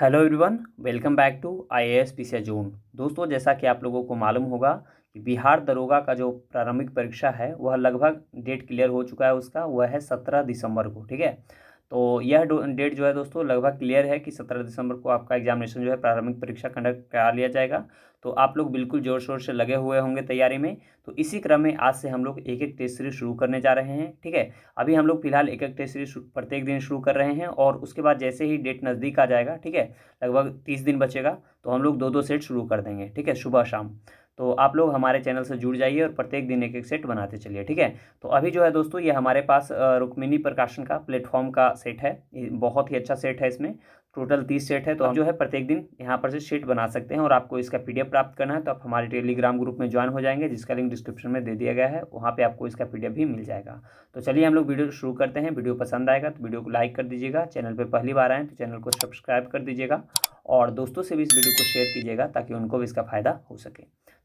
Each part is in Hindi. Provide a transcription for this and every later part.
Hello everyone, welcome back to IAS PCA zone. दोस्तों, जैसा कि आप लोगों को मालूम होगा कि बिहार दरोगा का जो प्रारंभिक परीक्षा है वह लगभग डेट क्लियर हो चुका है। उसका वह है 17 दिसंबर को। ठीक है, तो यह डेट जो है दोस्तों लगभग क्लियर है कि 17 दिसंबर को आपका एग्जामिनेशन जो है प्रारंभिक परीक्षा कंडक्ट करा लिया जाएगा। तो आप लोग बिल्कुल जोर शोर से लगे हुए होंगे तैयारी में। तो इसी क्रम में आज से हम लोग एक एक टेस्ट सीरीज शुरू करने जा रहे हैं। ठीक है, अभी हम लोग फिलहाल एक एक टेस्ट सीरीज प्रत्येक दिन शुरू कर रहे हैं और उसके बाद जैसे ही डेट नज़दीक आ जाएगा, ठीक है, लगभग 30 दिन बचेगा तो हम लोग 2-2 सेट शुरू कर देंगे। ठीक है, सुबह शाम। तो आप लोग हमारे चैनल से जुड़ जाइए और प्रत्येक दिन एक एक सेट बनाते चलिए। ठीक है, तो अभी जो है दोस्तों ये हमारे पास रुक्मिणी प्रकाशन का प्लेटफॉर्म का सेट है। ये बहुत ही अच्छा सेट है। इसमें टोटल 30 सेट है। तो आप जो है प्रत्येक दिन यहाँ पर से सेट बना सकते हैं और आपको इसका पीडीएफ प्राप्त करना है तो आप हमारे टेलीग्राम ग्रुप में ज्वाइन हो जाएंगे, जिसका लिंक डिस्क्रिप्शन में दे दिया गया है। वहाँ पे आपको इसका पीडीएफ भी मिल जाएगा। तो चलिए हम लोग वीडियो शुरू करते हैं। वीडियो पसंद आएगा तो वीडियो को लाइक कर दीजिएगा। चैनल पर पहली बार आएँ तो चैनल को सब्सक्राइब कर दीजिएगा और दोस्तों से भी इस वीडियो को शेयर कीजिएगा ताकि उनको भी इसका फायदा हो सके।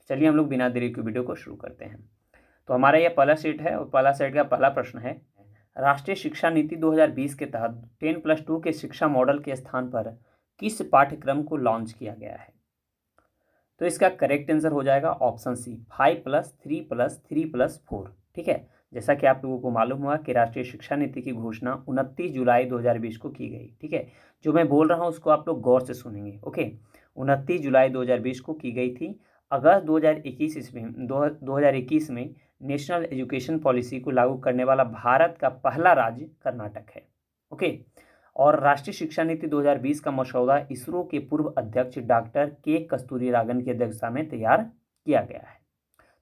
चलिए हम लोग बिना देरी के वीडियो को शुरू करते हैं। तो हमारा यह पहला सेट है और पहला सेट का पहला प्रश्न है, राष्ट्रीय शिक्षा नीति 2020 के तहत 10+2 के शिक्षा मॉडल के स्थान पर किस पाठ्यक्रम को लॉन्च किया गया है? तो इसका करेक्ट आंसर हो जाएगा ऑप्शन सी, 5+3+3+4। ठीक है, जैसा कि आप लोगों को मालूम हुआ कि राष्ट्रीय शिक्षा नीति की घोषणा 29 जुलाई 2020 को की गई। ठीक है, जो मैं बोल रहा हूँ उसको आप लोग गौर से सुनेंगे। ओके, 29 जुलाई 2020 को की गई थी। अगस्त 2021 में नेशनल एजुकेशन पॉलिसी को लागू करने वाला भारत का पहला राज्य कर्नाटक है। ओके, और राष्ट्रीय शिक्षा नीति 2020 का मसौदा इसरो के पूर्व अध्यक्ष डॉक्टर के कस्तूरीरंगन की अध्यक्षता में तैयार किया गया है।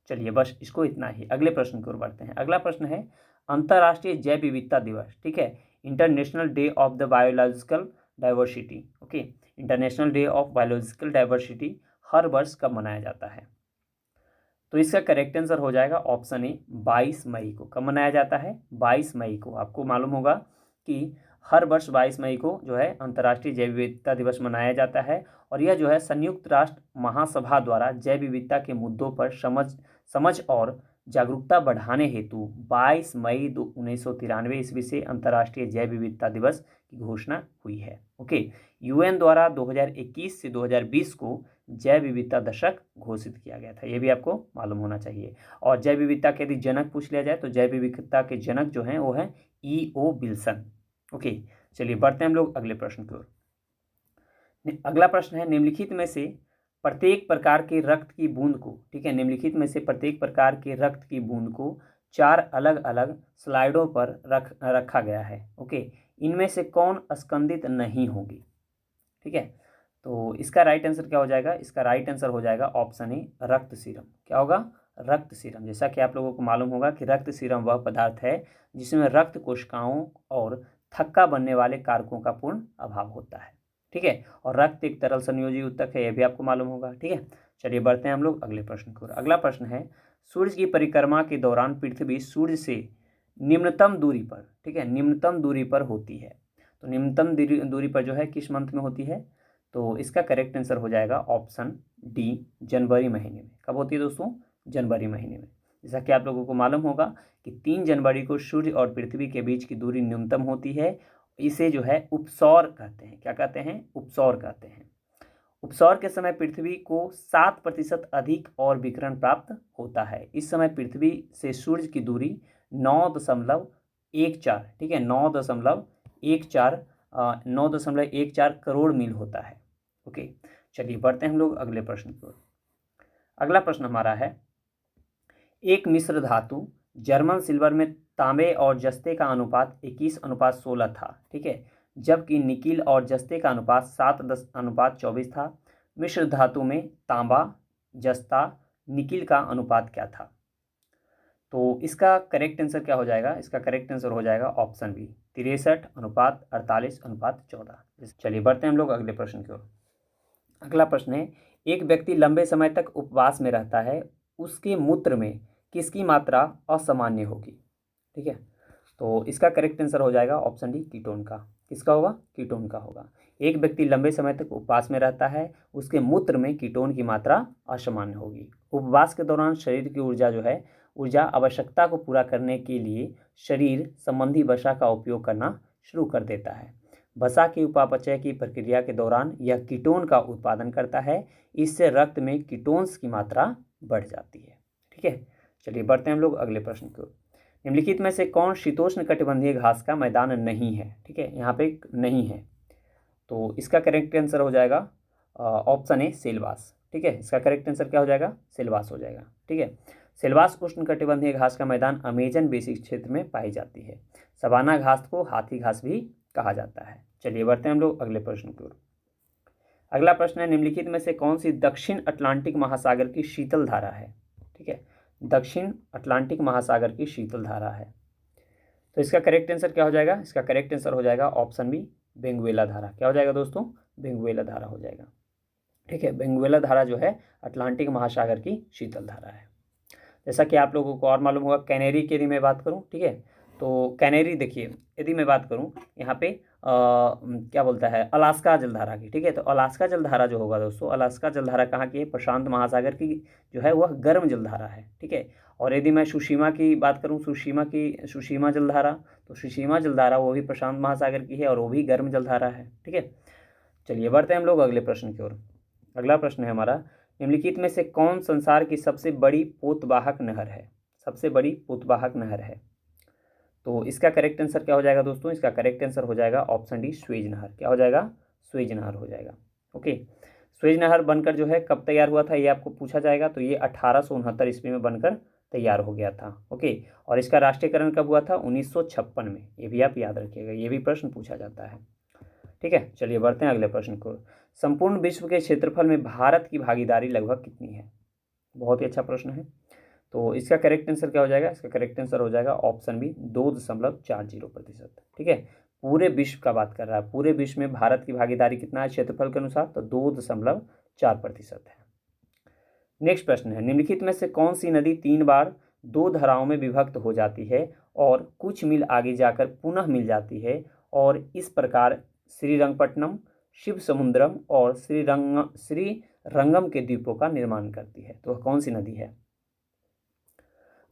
चलिए बस इसको इतना ही। अगले प्रश्न की ओर बढ़ते हैं। अगला प्रश्न है, अंतर्राष्ट्रीय जैव विविधता दिवस, ठीक है, international day of the biological diversity, okay, international day of biological diversity हर वर्ष कब मनाया जाता है? तो इसका करेक्ट आंसर हो जाएगा ऑप्शन ए, 22 मई को। कब मनाया जाता है? 22 मई को। आपको मालूम होगा कि हर वर्ष 22 मई को जो है अंतर्राष्ट्रीय जैव विविधता दिवस मनाया जाता है और यह जो है संयुक्त राष्ट्र महासभा द्वारा जैव विविधता के मुद्दों पर समझ और जागरूकता बढ़ाने हेतु 22 मई 1993 ईस्वी से अंतर्राष्ट्रीय जैव विविधता दिवस की घोषणा हुई है। ओके, यूएन द्वारा 2021 से 2020 को जैव विविधता दशक घोषित किया गया था। यह भी आपको मालूम होना चाहिए। और जैव विविधता के यदि जनक पूछ लिया जाए तो जैव विविधता के जनक जो हैं वो है E.O. विल्सन। ओके, चलिए बढ़ते हैं हम लोग अगले प्रश्न की ओर। अगला प्रश्न है, निम्नलिखित में से प्रत्येक प्रकार के रक्त की बूंद को, ठीक है, निम्नलिखित में से प्रत्येक प्रकार के रक्त की बूंद को 4 अलग अलग स्लाइडों पर रखा गया है। ओके, इनमें से कौन स्कंदित नहीं होगी? ठीक है, तो इसका राइट आंसर क्या हो जाएगा? इसका राइट आंसर हो जाएगा ऑप्शन ए, रक्त सीरम। क्या होगा? रक्त सीरम। जैसा कि आप लोगों को मालूम होगा कि रक्त सीरम वह पदार्थ है जिसमें रक्त कोशिकाओं और थक्का बनने वाले कारकों का पूर्ण अभाव होता है। ठीक है, और रक्त एक तरल संयोजी ऊतक है, यह भी आपको मालूम होगा। ठीक है, चलिए बढ़ते हैं हम लोग अगले प्रश्न की ओर। अगला प्रश्न है, सूर्य की परिक्रमा के दौरान पृथ्वी सूर्य से निम्नतम दूरी पर, ठीक है, निम्नतम दूरी पर होती है। तो निम्नतम दूरी पर जो है किस मंथ में होती है? तो इसका करेक्ट आंसर हो जाएगा ऑप्शन डी, जनवरी महीने में। कब होती है दोस्तों? जनवरी महीने में। जैसा कि आप लोगों को मालूम होगा कि 3 जनवरी को सूर्य और पृथ्वी के बीच की दूरी न्यूनतम होती है। इसे जो है उपसौर कहते हैं। क्या कहते हैं? उपसौर कहते हैं। उपसौर के समय पृथ्वी को 7% अधिक और विकिरण प्राप्त होता है। इस समय पृथ्वी से सूर्य की दूरी 9.14, ठीक है, 9.14 करोड़ मील होता है। ओके, चलिए बढ़ते हैं हम लोग अगले प्रश्न की ओर। अगला प्रश्न हमारा है, एक मिश्र धातु जर्मन सिल्वर में तांबे और जस्ते का अनुपात 21:16 था। ठीक है, जबकि निकिल और जस्ते का अनुपात 7:24 था। मिश्र धातु में तांबा, जस्ता, निकिल का अनुपात क्या था? तो इसका करेक्ट आंसर क्या हो जाएगा? इसका करेक्ट आंसर हो जाएगा ऑप्शन बी, 63:48:14। चलिए बढ़ते हैं हम लोग अगले प्रश्न की ओर। अगला प्रश्न है, एक व्यक्ति लंबे समय तक उपवास में रहता है, उसके मूत्र में किसकी मात्रा असामान्य होगी? ठीक है, तो इसका करेक्ट आंसर हो जाएगा ऑप्शन डी, कीटोन का। किसका होगा? कीटोन का होगा। एक व्यक्ति लंबे समय तक उपवास में रहता है, उसके मूत्र में कीटोन की मात्रा असामान्य होगी। उपवास के दौरान शरीर की ऊर्जा जो है, ऊर्जा आवश्यकता को पूरा करने के लिए शरीर संबंधी वसा का उपयोग करना शुरू कर देता है। वसा की उपापचय की प्रक्रिया के दौरान यह कीटोन का उत्पादन करता है, इससे रक्त में कीटोन्स की मात्रा बढ़ जाती है। ठीक है, चलिए बढ़ते हैं हम लोग अगले प्रश्न की ओर। निम्नलिखित में से कौन शीतोष्ण कटिबंधीय घास का मैदान नहीं है? ठीक है, यहाँ पे नहीं है, तो इसका करेक्ट आंसर हो जाएगा ऑप्शन ए सेलवास। ठीक है, इसका करेक्ट आंसर क्या हो जाएगा? सेलवास हो जाएगा। ठीक है, सेलवास उष्णकटिबंधीय घास का मैदान अमेजन बेसिक क्षेत्र में पाई जाती है। सवाना घास को हाथी घास भी कहा जाता है। चलिए बढ़ते हैं हम लोग अगले प्रश्न की ओर। अगला प्रश्न है, निम्नलिखित में से कौन सी दक्षिण अटलांटिक महासागर की शीतल धारा है? ठीक है, दक्षिण अटलांटिक महासागर की शीतल धारा है, तो इसका करेक्ट आंसर क्या हो जाएगा? इसका करेक्ट आंसर हो जाएगा ऑप्शन बी वेनेजुएला धारा। क्या हो जाएगा दोस्तों? वेनेजुएला धारा हो जाएगा। ठीक है, वेनेजुएला धारा जो है अटलांटिक महासागर की शीतल धारा है। जैसा कि आप लोगों को और मालूम होगा, कैनेरी की यदि मैं बात करूं, ठीक है, तो कैनेरी देखिए, यदि मैं बात करूं यहाँ पे क्या बोलता है, अलास्का जलधारा की। ठीक है, तो अलास्का जलधारा जो होगा दोस्तों, अलास्का जलधारा कहाँ की है? प्रशांत महासागर की जो है वह गर्म जलधारा है। ठीक है, और यदि मैं सुशीमा की बात करूं, सुशीमा जलधारा, तो सुशीमा जलधारा वो भी प्रशांत महासागर की है और वो भी गर्म जलधारा है। ठीक है, चलिए बढ़ते हैं हम लोग अगले प्रश्न की ओर। अगला प्रश्न है हमारा, निम्नलिखित में से कौन संसार की सबसे बड़ी पोतवाहक नहर है? सबसे बड़ी पोतवाहक नहर है, तो इसका करेक्ट आंसर क्या हो जाएगा दोस्तों? इसका करेक्ट आंसर हो जाएगा ऑप्शन डी स्वेज नहर। क्या हो जाएगा? स्वेज नहर हो जाएगा। ओके, स्वेज नहर बनकर जो है कब तैयार हुआ था ये आपको पूछा जाएगा, तो ये 1869 ईस्वी में बनकर तैयार हो गया था। ओके, और इसका राष्ट्रीयकरण कब हुआ था? 1956 में। ये भी आप याद रखिएगा, ये भी प्रश्न पूछा जाता है। ठीक है, चलिए बढ़ते हैं अगले प्रश्न को। संपूर्ण विश्व के क्षेत्रफल में भारत की भागीदारी लगभग कितनी है? बहुत ही अच्छा प्रश्न है, तो इसका करेक्ट आंसर क्या हो जाएगा? इसका करेक्ट आंसर हो जाएगा ऑप्शन बी 2.40%। ठीक है, पूरे विश्व का बात कर रहा है, पूरे विश्व में भारत की भागीदारी कितना है क्षेत्रफल के अनुसार? तो 2.4% है। नेक्स्ट प्रश्न है, निम्नलिखित में से कौन सी नदी 3 बार 2 धाराओं में विभक्त हो जाती है और कुछ मील आगे जाकर पुनः मिल जाती है और इस प्रकार श्रीरंगपट्टनम, शिव समुद्रम और श्रीरंगम के द्वीपों का निर्माण करती है? तो कौन सी नदी है?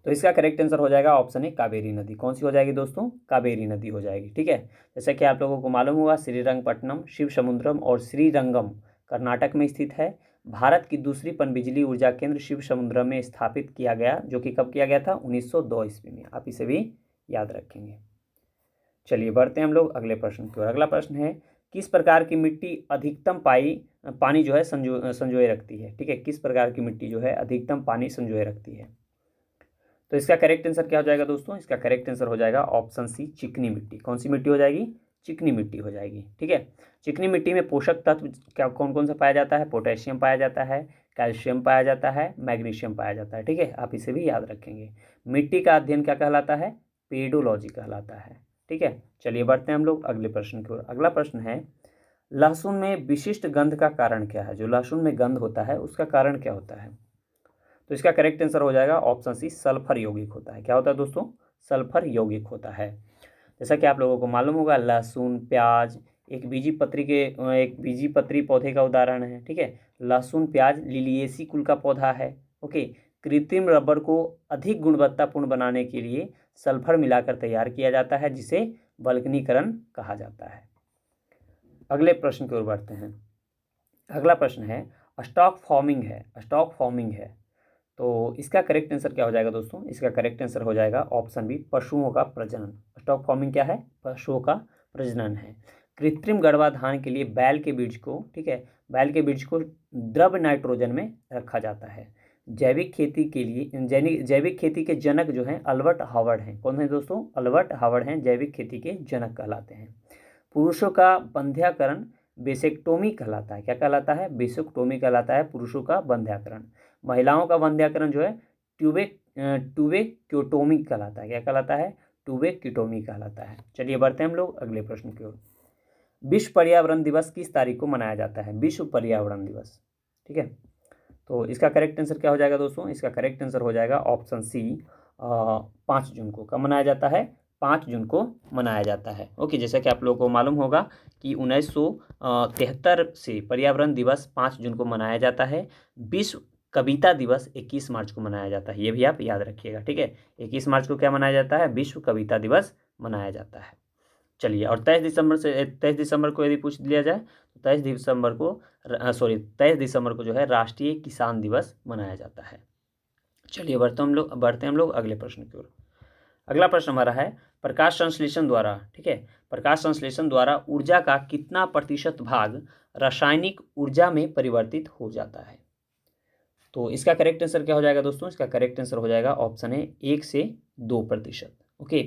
तो इसका करेक्ट आंसर हो जाएगा ऑप्शन ए कावेरी नदी। कौन सी हो जाएगी दोस्तों? कावेरी नदी हो जाएगी। ठीक है, जैसा कि आप लोगों को मालूम होगा, श्रीरंगपट्टनम, शिव समुद्रम और श्रीरंगम कर्नाटक में स्थित है। भारत की दूसरी पनबिजली ऊर्जा केंद्र शिव समुद्रम में स्थापित किया गया, जो कि कब किया गया था? 1902 ईस्वी में। आप इसे भी याद रखेंगे। चलिए बढ़ते हैं हम लोग अगले प्रश्न की ओर। अगला प्रश्न है, किस प्रकार की मिट्टी अधिकतम पानी जो है संजोए रखती है? ठीक है, किस प्रकार की मिट्टी जो है अधिकतम पानी संजोए रखती है? तो इसका करेक्ट आंसर क्या हो जाएगा दोस्तों? इसका करेक्ट आंसर हो जाएगा ऑप्शन सी चिकनी मिट्टी। कौन सी मिट्टी हो जाएगी? चिकनी मिट्टी हो जाएगी। ठीक है, चिकनी मिट्टी में पोषक तत्व क्या कौन कौन सा पाया जाता है? पोटेशियम पाया जाता है, कैल्शियम पाया जाता है, मैग्नीशियम पाया जाता है। ठीक है, आप इसे भी याद रखेंगे। मिट्टी का अध्ययन क्या कहलाता है? पेडोलॉजी कहलाता है। ठीक है, चलिए बढ़ते हैं हम लोग अगले प्रश्न की ओर। अगला प्रश्न है, लहसुन में विशिष्ट गंध का कारण क्या है? जो लहसुन में गंध होता है उसका कारण क्या होता है? तो इसका करेक्ट आंसर हो जाएगा ऑप्शन सी सल्फर यौगिक होता है। क्या होता है दोस्तों? सल्फर यौगिक होता है। जैसा कि आप लोगों को मालूम होगा, लहसुन, प्याज एक बीजी पत्री पौधे का उदाहरण है। ठीक है, लहसुन, प्याज लिलिएसी कुल का पौधा है। ओके, कृत्रिम रबर को अधिक गुणवत्तापूर्ण बनाने के लिए सल्फर मिलाकर तैयार किया जाता है, जिसे वल्कनीकरण कहा जाता है। अगले प्रश्न की ओर बढ़ते हैं। अगला प्रश्न है, स्टॉक फॉर्मिंग है, तो इसका करेक्ट आंसर क्या हो जाएगा दोस्तों? इसका करेक्ट आंसर हो जाएगा ऑप्शन बी पशुओं का प्रजनन। स्टॉक फॉर्मिंग क्या है? पशुओं का प्रजनन है। कृत्रिम गर्भाधान के लिए बैल के बीज को, ठीक है, बैल के बीज को द्रव नाइट्रोजन में रखा जाता है। जैविक खेती के जनक जो हैं अल्बर्ट हावर्ड हैं। कौन है दोस्तों? अल्बर्ट हावर्ड हैं, जैविक खेती के जनक कहलाते हैं। पुरुषों का बंध्याकरण बेसेक्टोमी कहलाता है। क्या कहलाता है? बेसेक्टोमी कहलाता है पुरुषों का बंध्याकरण। महिलाओं का बंध्याकरण जो है ट्यूबेक्योटोमी कहलाता है। क्या कहलाता है? ट्यूबेक्योटोमी कहलाता है। चलिए बढ़ते हैं हम लोग अगले प्रश्न की ओर। विश्व पर्यावरण दिवस किस तारीख को मनाया जाता है? विश्व पर्यावरण दिवस। ठीक है, तो इसका करेक्ट आंसर क्या हो जाएगा दोस्तों? इसका करेक्ट आंसर हो जाएगा ऑप्शन सी 5 जून को। कब मनाया जाता है? 5 जून को मनाया जाता है। ओके, जैसा कि आप लोगों को मालूम होगा कि 1973 से पर्यावरण दिवस 5 जून को मनाया जाता है। विश्व कविता दिवस 21 मार्च को मनाया जाता है। ये भी आप याद रखिएगा। ठीक है, 21 मार्च को क्या मनाया जाता है? विश्व कविता दिवस मनाया जाता है। चलिए, और 23 दिसंबर को यदि पूछ लिया जाए तो 23 दिसंबर को जो है राष्ट्रीय किसान दिवस मनाया जाता है। चलिए बढ़ते हम लोग अगले प्रश्न की ओर। अगला प्रश्न हमारा है प्रकाश संश्लेषण द्वारा, ठीक है, प्रकाश संश्लेषण द्वारा ऊर्जा का कितना प्रतिशत भाग रासायनिक ऊर्जा में परिवर्तित हो जाता है। तो इसका करेक्ट आंसर क्या हो जाएगा दोस्तों, इसका करेक्ट आंसर हो जाएगा ऑप्शन है 1 से 2%। ओके,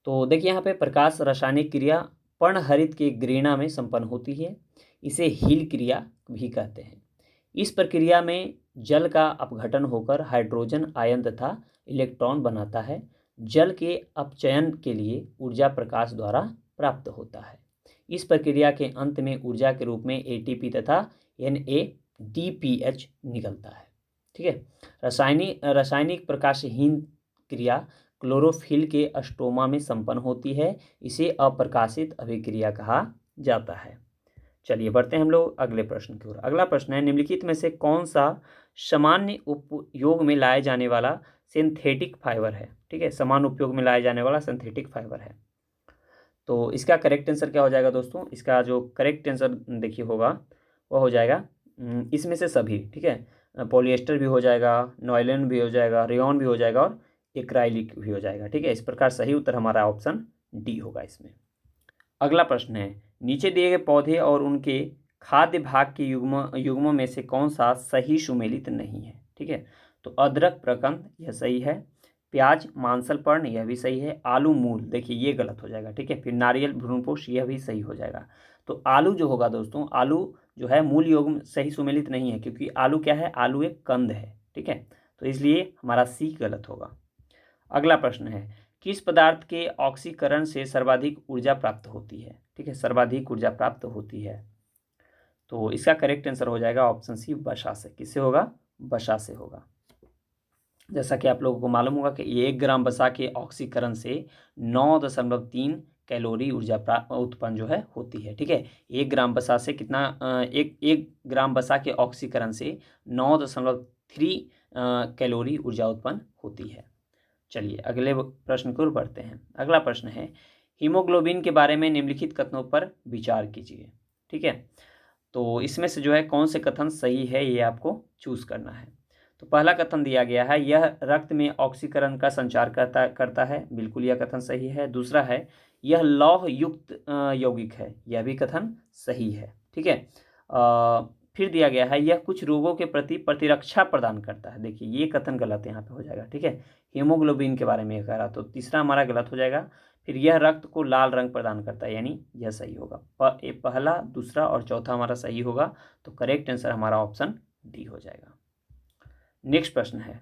तो देखिए यहाँ पे प्रकाश रासायनिक क्रिया पर्णहरित के ग्रेणा में संपन्न होती है, इसे हील क्रिया भी कहते हैं। इस प्रक्रिया में जल का अपघटन होकर हाइड्रोजन आयन तथा इलेक्ट्रॉन बनाता है। जल के अपचयन के लिए ऊर्जा प्रकाश द्वारा प्राप्त होता है। इस प्रक्रिया के अंत में ऊर्जा के रूप में एटीपी तथा NADPH निकलता है। ठीक है, रासायनिक प्रकाशहीन क्रिया क्लोरोफिल के स्ट्रोमा में संपन्न होती है, इसे अप्रकाशित अभिक्रिया कहा जाता है। चलिए बढ़ते हैं हम लोग अगले प्रश्न की ओर। अगला प्रश्न है निम्नलिखित में से कौन सा सामान्य उपयोग में लाए जाने वाला सिंथेटिक फाइबर है। ठीक है, समान उपयोग में लाया जाने वाला सिंथेटिक फाइबर है। तो इसका करेक्ट आंसर क्या हो जाएगा दोस्तों, इसका जो करेक्ट आंसर देखिए होगा वह हो जाएगा इसमें से सभी। ठीक है, पॉलिएस्टर भी हो जाएगा, नॉयलन भी हो जाएगा, रेयॉन भी हो जाएगा और एक्राइलिक भी हो जाएगा। ठीक है, इस प्रकार सही उत्तर हमारा ऑप्शन डी होगा इसमें। अगला प्रश्न है नीचे दिए गए पौधे और उनके खाद्य भाग के युग्मों में से कौन सा सही सुमेलित नहीं है। ठीक है, तो अदरक प्रकंद यह सही है, प्याज मांसल पर्ण यह भी सही है, आलू मूल देखिए ये गलत हो जाएगा। ठीक है, फिर नारियल भ्रूणपोष यह भी सही हो जाएगा। तो आलू जो होगा दोस्तों, आलू जो है मूल युग्म सही सुमेलित नहीं है, क्योंकि आलू क्या है, आलू एक कंद है। ठीक है, तो इसलिए हमारा सी गलत होगा। अगला प्रश्न है किस पदार्थ के ऑक्सीकरण से सर्वाधिक ऊर्जा प्राप्त होती है। ठीक है, सर्वाधिक ऊर्जा प्राप्त होती है, तो इसका करेक्ट आंसर हो जाएगा ऑप्शन सी वसा से। किससे होगा, वसा से होगा। जैसा कि आप लोगों को मालूम होगा कि 1 ग्राम वसा के ऑक्सीकरण से 9.3 कैलोरी ऊर्जा उत्पन्न जो है होती है। ठीक है, 1 ग्राम वसा से कितना, एक ग्राम वसा के ऑक्सीकरण से 9.3 कैलोरी ऊर्जा उत्पन्न होती है। चलिए अगले प्रश्न की ओर बढ़ते हैं। अगला प्रश्न है हीमोग्लोबिन के बारे में निम्नलिखित कथनों पर विचार कीजिए। ठीक है, तो इसमें से जो है कौन से कथन सही है ये आपको चूज करना है। तो पहला कथन दिया गया है यह रक्त में ऑक्सीकरण का संचार करता है, बिल्कुल यह कथन सही है। दूसरा है यह लौह युक्त यौगिक है, यह भी कथन सही है। ठीक है, फिर दिया गया है यह कुछ रोगों के प्रति प्रतिरक्षा प्रदान करता है, देखिए ये कथन गलत यहाँ पे हो जाएगा। ठीक है, हीमोग्लोबिन के बारे में कह रहा, तो तीसरा हमारा गलत हो जाएगा। फिर यह रक्त को लाल रंग प्रदान करता है, यानी यह सही होगा। पहला, दूसरा और चौथा हमारा सही होगा, तो करेक्ट आंसर हमारा ऑप्शन डी हो जाएगा। नेक्स्ट प्रश्न है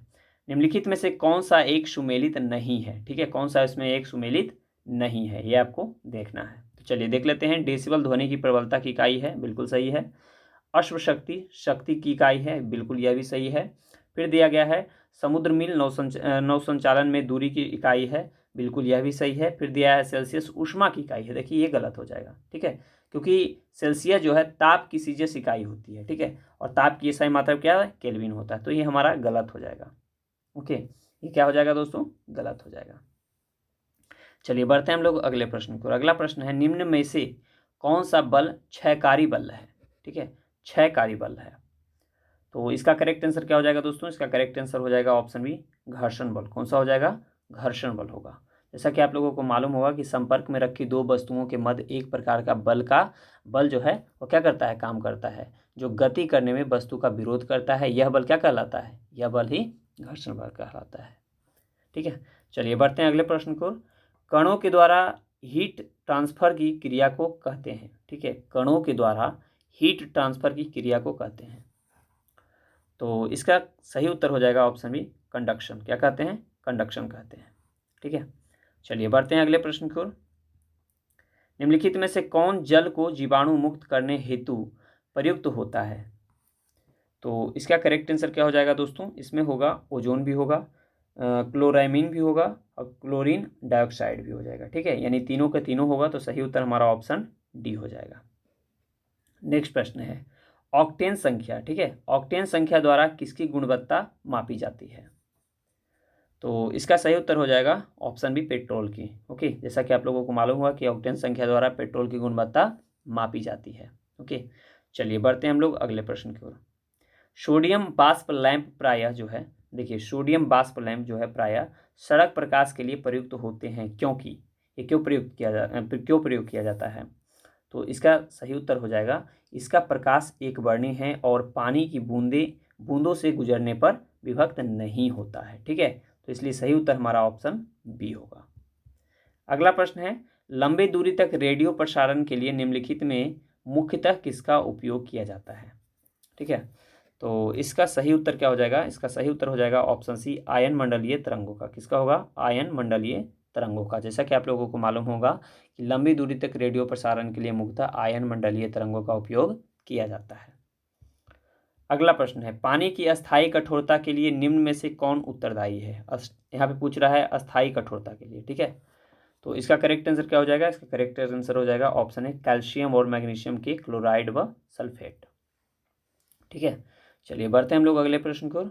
निम्नलिखित में से कौन सा एक सुमेलित नहीं है। ठीक है, कौन सा इसमें एक सुमेलित नहीं है ये आपको देखना है। तो चलिए देख लेते हैं। डेसिबल ध्वनि की प्रबलता की इकाई है, बिल्कुल सही है। अश्व शक्ति की इकाई है, बिल्कुल यह भी सही है। फिर दिया गया है समुद्र मील नौ संचालन में दूरी की इकाई है, बिल्कुल यह भी सही है। फिर दिया है सेल्सियस ऊष्मा की इकाई है, देखिए ये गलत हो जाएगा। ठीक है, क्योंकि सेल्सियस जो है ताप की सीजियस इकाई होती है। ठीक है, और ताप की सही मात्रा क्या है, केल्विन होता है, तो ये हमारा गलत हो जाएगा। ओके, ये क्या हो जाएगा दोस्तों, गलत हो जाएगा। चलिए बढ़ते हैं हम लोग अगले प्रश्न को। अगला प्रश्न है निम्न में से कौन सा बल क्षयकारी बल है। ठीक है, क्षयकारी बल है, तो इसका करेक्ट आंसर क्या हो जाएगा दोस्तों, इसका करेक्ट आंसर हो जाएगा ऑप्शन बी घर्षण बल। कौन सा हो जाएगा, घर्षण बल होगा। जैसा कि आप लोगों को मालूम होगा कि संपर्क में रखी दो वस्तुओं के मध्य एक प्रकार का बल जो है वो क्या करता है, काम करता है, जो गति करने में वस्तु का विरोध करता है। यह बल क्या कहलाता है, यह बल ही घर्षण बल कहलाता है। ठीक है, चलिए बढ़ते हैं अगले प्रश्न को। कणों के द्वारा हीट ट्रांसफर की क्रिया को कहते हैं। ठीक है, कणों के द्वारा हीट ट्रांसफर की क्रिया को कहते हैं, तो इसका सही उत्तर हो जाएगा ऑप्शन बी कंडक्शन। क्या कहते हैं, कंडक्शन कहते हैं। ठीक है, चलिए बढ़ते हैं अगले प्रश्न की ओर। निम्नलिखित में से कौन जल को जीवाणु मुक्त करने हेतु प्रयुक्त होता है। तो इसका करेक्ट आंसर क्या हो जाएगा दोस्तों, इसमें होगा ओजोन भी होगा, क्लोरामीन भी होगा और क्लोरीन डाइऑक्साइड भी हो जाएगा। ठीक है, यानी तीनों के तीनों होगा, तो सही उत्तर हमारा ऑप्शन डी हो जाएगा। नेक्स्ट प्रश्न है ऑक्टेन संख्या। ठीक है, ऑक्टेन संख्या द्वारा किसकी गुणवत्ता मापी जाती है। तो इसका सही उत्तर हो जाएगा ऑप्शन बी, पेट्रोल की। ओके, जैसा कि आप लोगों को मालूम हुआ कि ऑक्टेन संख्या द्वारा पेट्रोल की गुणवत्ता मापी जाती है। ओके, चलिए बढ़ते हैं हम लोग अगले प्रश्न की ओर। सोडियम बाष्प लैंप प्रायः जो है, देखिए सोडियम बाष्प लैंप जो है प्रायः सड़क प्रकाश के लिए प्रयुक्त होते हैं, क्योंकि ये क्यों प्रयोग किया जाता है? तो इसका सही उत्तर हो जाएगा, इसका प्रकाश एक वर्णी है और पानी की बूंदों से गुजरने पर विभक्त नहीं होता है। ठीक है, तो इसलिए सही उत्तर हमारा ऑप्शन बी होगा। अगला प्रश्न है, लंबे दूरी तक रेडियो प्रसारण के लिए निम्नलिखित में मुख्यतः किसका उपयोग किया जाता है? ठीक है, तो इसका सही उत्तर क्या हो जाएगा? इसका सही उत्तर हो जाएगा ऑप्शन सी, आयन मंडलीय तरंगों का। किसका होगा? आयन मंडलीय तरंगों का। जैसा कि आप लोगों को मालूम होगा कि लंबी दूरी तक रेडियो प्रसारण के लिए मुख्यतः आयन मंडलीय तरंगों का उपयोग किया जाता है। अगला प्रश्न है, पानी की अस्थायी कठोरता के लिए निम्न में से कौन उत्तरदायी है? यहाँ पे पूछ रहा है अस्थायी कठोरता के लिए। ठीक है, तो इसका करेक्ट आंसर क्या हो जाएगा? इसका करेक्ट आंसर हो जाएगा ऑप्शन है, कैल्शियम और मैग्नीशियम के क्लोराइड व सल्फेट। ठीक है, चलिए बढ़ते हैं हम लोग अगले प्रश्न को।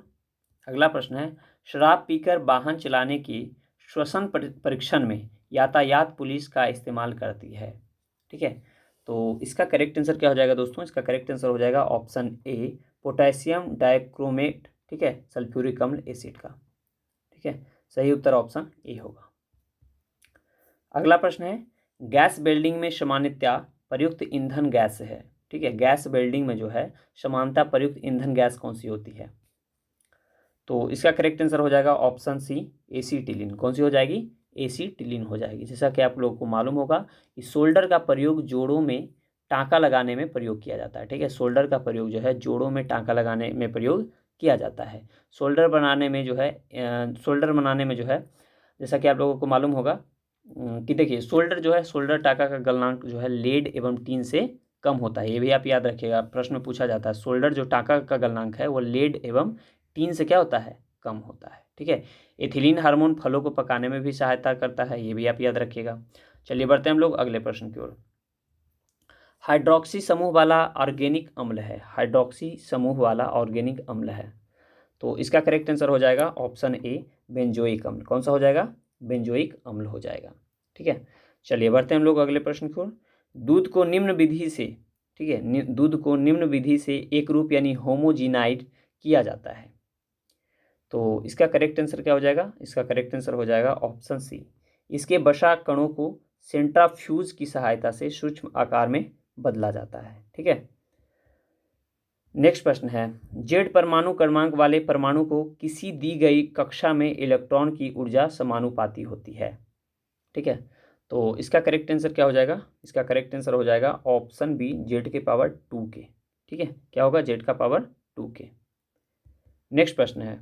अगला प्रश्न है, शराब पीकर वाहन चलाने की श्वसन परीक्षण में यातायात पुलिस का इस्तेमाल करती है। ठीक है, तो इसका करेक्ट आंसर क्या हो जाएगा दोस्तों? इसका करेक्ट आंसर हो जाएगा ऑप्शन ए, पोटेशियम डाइक्रोमेट, ठीक है, सल्फ्यूरिक अम्ल एसिड का। ठीक है, सही उत्तर ऑप्शन ए होगा। अगला प्रश्न है, गैस वेल्डिंग में सामान्यतया प्रयुक्त ईंधन गैस है। ठीक है, गैस वेल्डिंग में जो है समानता प्रयुक्त ईंधन गैस कौन सी होती है? तो इसका करेक्ट आंसर हो जाएगा ऑप्शन सी, एसीटिलीन। कौन सी हो जाएगी? एसीटिलीन हो जाएगी। जैसा कि आप लोगों को मालूम होगा कि सोल्डर का प्रयोग जोड़ों में टाँका लगाने में प्रयोग किया जाता है। ठीक है, सोल्डर का प्रयोग जो है जोड़ों में टाँका लगाने में प्रयोग किया जाता है। सोल्डर बनाने में जो है जैसा कि आप लोगों को मालूम होगा कि देखिए सोल्डर टाँका का गलनांक जो है लेड एवं टीन से कम होता है। ये भी आप याद रखिएगा, प्रश्न में पूछा जाता है। सोल्डर जो टाँका का गलनांक है वो लेड एवं टीन से क्या होता है? कम होता है। ठीक है, एथिलीन हार्मोन फलों को पकाने में भी सहायता करता है, ये भी आप याद रखिएगा। चलिए बढ़ते हैं हम लोग अगले प्रश्न की ओर। हाइड्रोक्सी समूह वाला ऑर्गेनिक अम्ल है। हाइड्रोक्सी समूह वाला ऑर्गेनिक अम्ल है, तो इसका करेक्ट आंसर हो जाएगा ऑप्शन ए, बेंजोइक अम्ल। कौन सा हो जाएगा? बेंजोइक अम्ल हो जाएगा। ठीक है, चलिए बढ़ते हैं हम लोग अगले प्रश्न की ओर। दूध को निम्न विधि से, ठीक है, दूध को निम्न विधि से एक रूप यानी होमोजीनाइड किया जाता है, तो इसका करेक्ट आंसर क्या हो जाएगा? इसका करेक्ट आंसर हो जाएगा ऑप्शन सी, इसके वसा कणों को सेंट्राफ्यूज की सहायता से सूक्ष्म आकार में बदला जाता है। ठीक है, नेक्स्ट प्रश्न है, जेड परमाणु क्रमांक वाले परमाणु को किसी दी गई कक्षा में इलेक्ट्रॉन की ऊर्जा समानुपाती होती है। ठीक है, तो इसका करेक्ट आंसर क्या हो जाएगा? इसका करेक्ट आंसर हो जाएगा ऑप्शन बी, जेड के पावर 2 के। ठीक है, क्या होगा? जेड का पावर 2 के। नेक्स्ट प्रश्न है,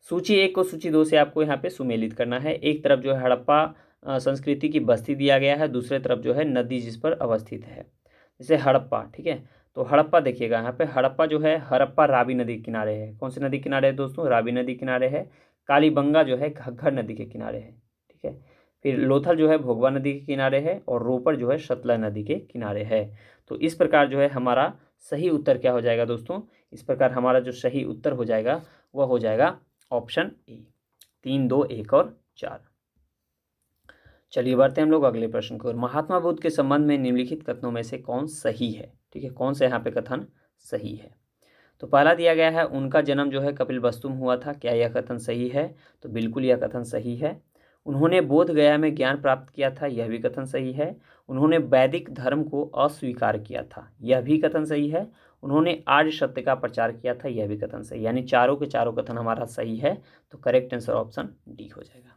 सूची 1 को सूची 2 से आपको यहाँ पे सुमेलित करना है। एक तरफ जो है हड़प्पा संस्कृति की बस्ती दिया गया है, दूसरे तरफ जो है नदी जिस पर अवस्थित है। जैसे हड़प्पा, ठीक है, तो हड़प्पा देखिएगा यहाँ पे, हड़प्पा जो है, हड़प्पा रावी नदी के किनारे है। कौन सी नदी किनारे है दोस्तों? रावी नदी किनारे है। कालीबंगा जो है घग्गर नदी के किनारे है। ठीक है, फिर लोथल जो है भोगवा नदी के किनारे है, और रोपड़ जो है सतलज नदी के किनारे है। तो इस प्रकार जो है हमारा सही उत्तर क्या हो जाएगा दोस्तों? इस प्रकार हमारा जो सही उत्तर हो जाएगा वह हो जाएगा ऑप्शन ए, 3, 2, 1 और 4। चलिए बढ़ते हैं हम लोग अगले प्रश्न को। महात्मा बुद्ध के संबंध में निम्नलिखित कथनों में से कौन सही है? ठीक है, कौन सा यहाँ पे कथन सही है? तो पहला दिया गया है, उनका जन्म जो है कपिलवस्तु में हुआ था। क्या यह कथन सही है? तो बिल्कुल यह कथन सही है। उन्होंने बोध गया में ज्ञान प्राप्त किया था, यह भी कथन सही है। उन्होंने वैदिक धर्म को अस्वीकार किया था, यह भी कथन सही है। उन्होंने आर्य सत्य का प्रचार किया था, यह भी कथन सही। यानी चारों के चारों कथन हमारा सही है, तो करेक्ट आंसर ऑप्शन डी हो जाएगा।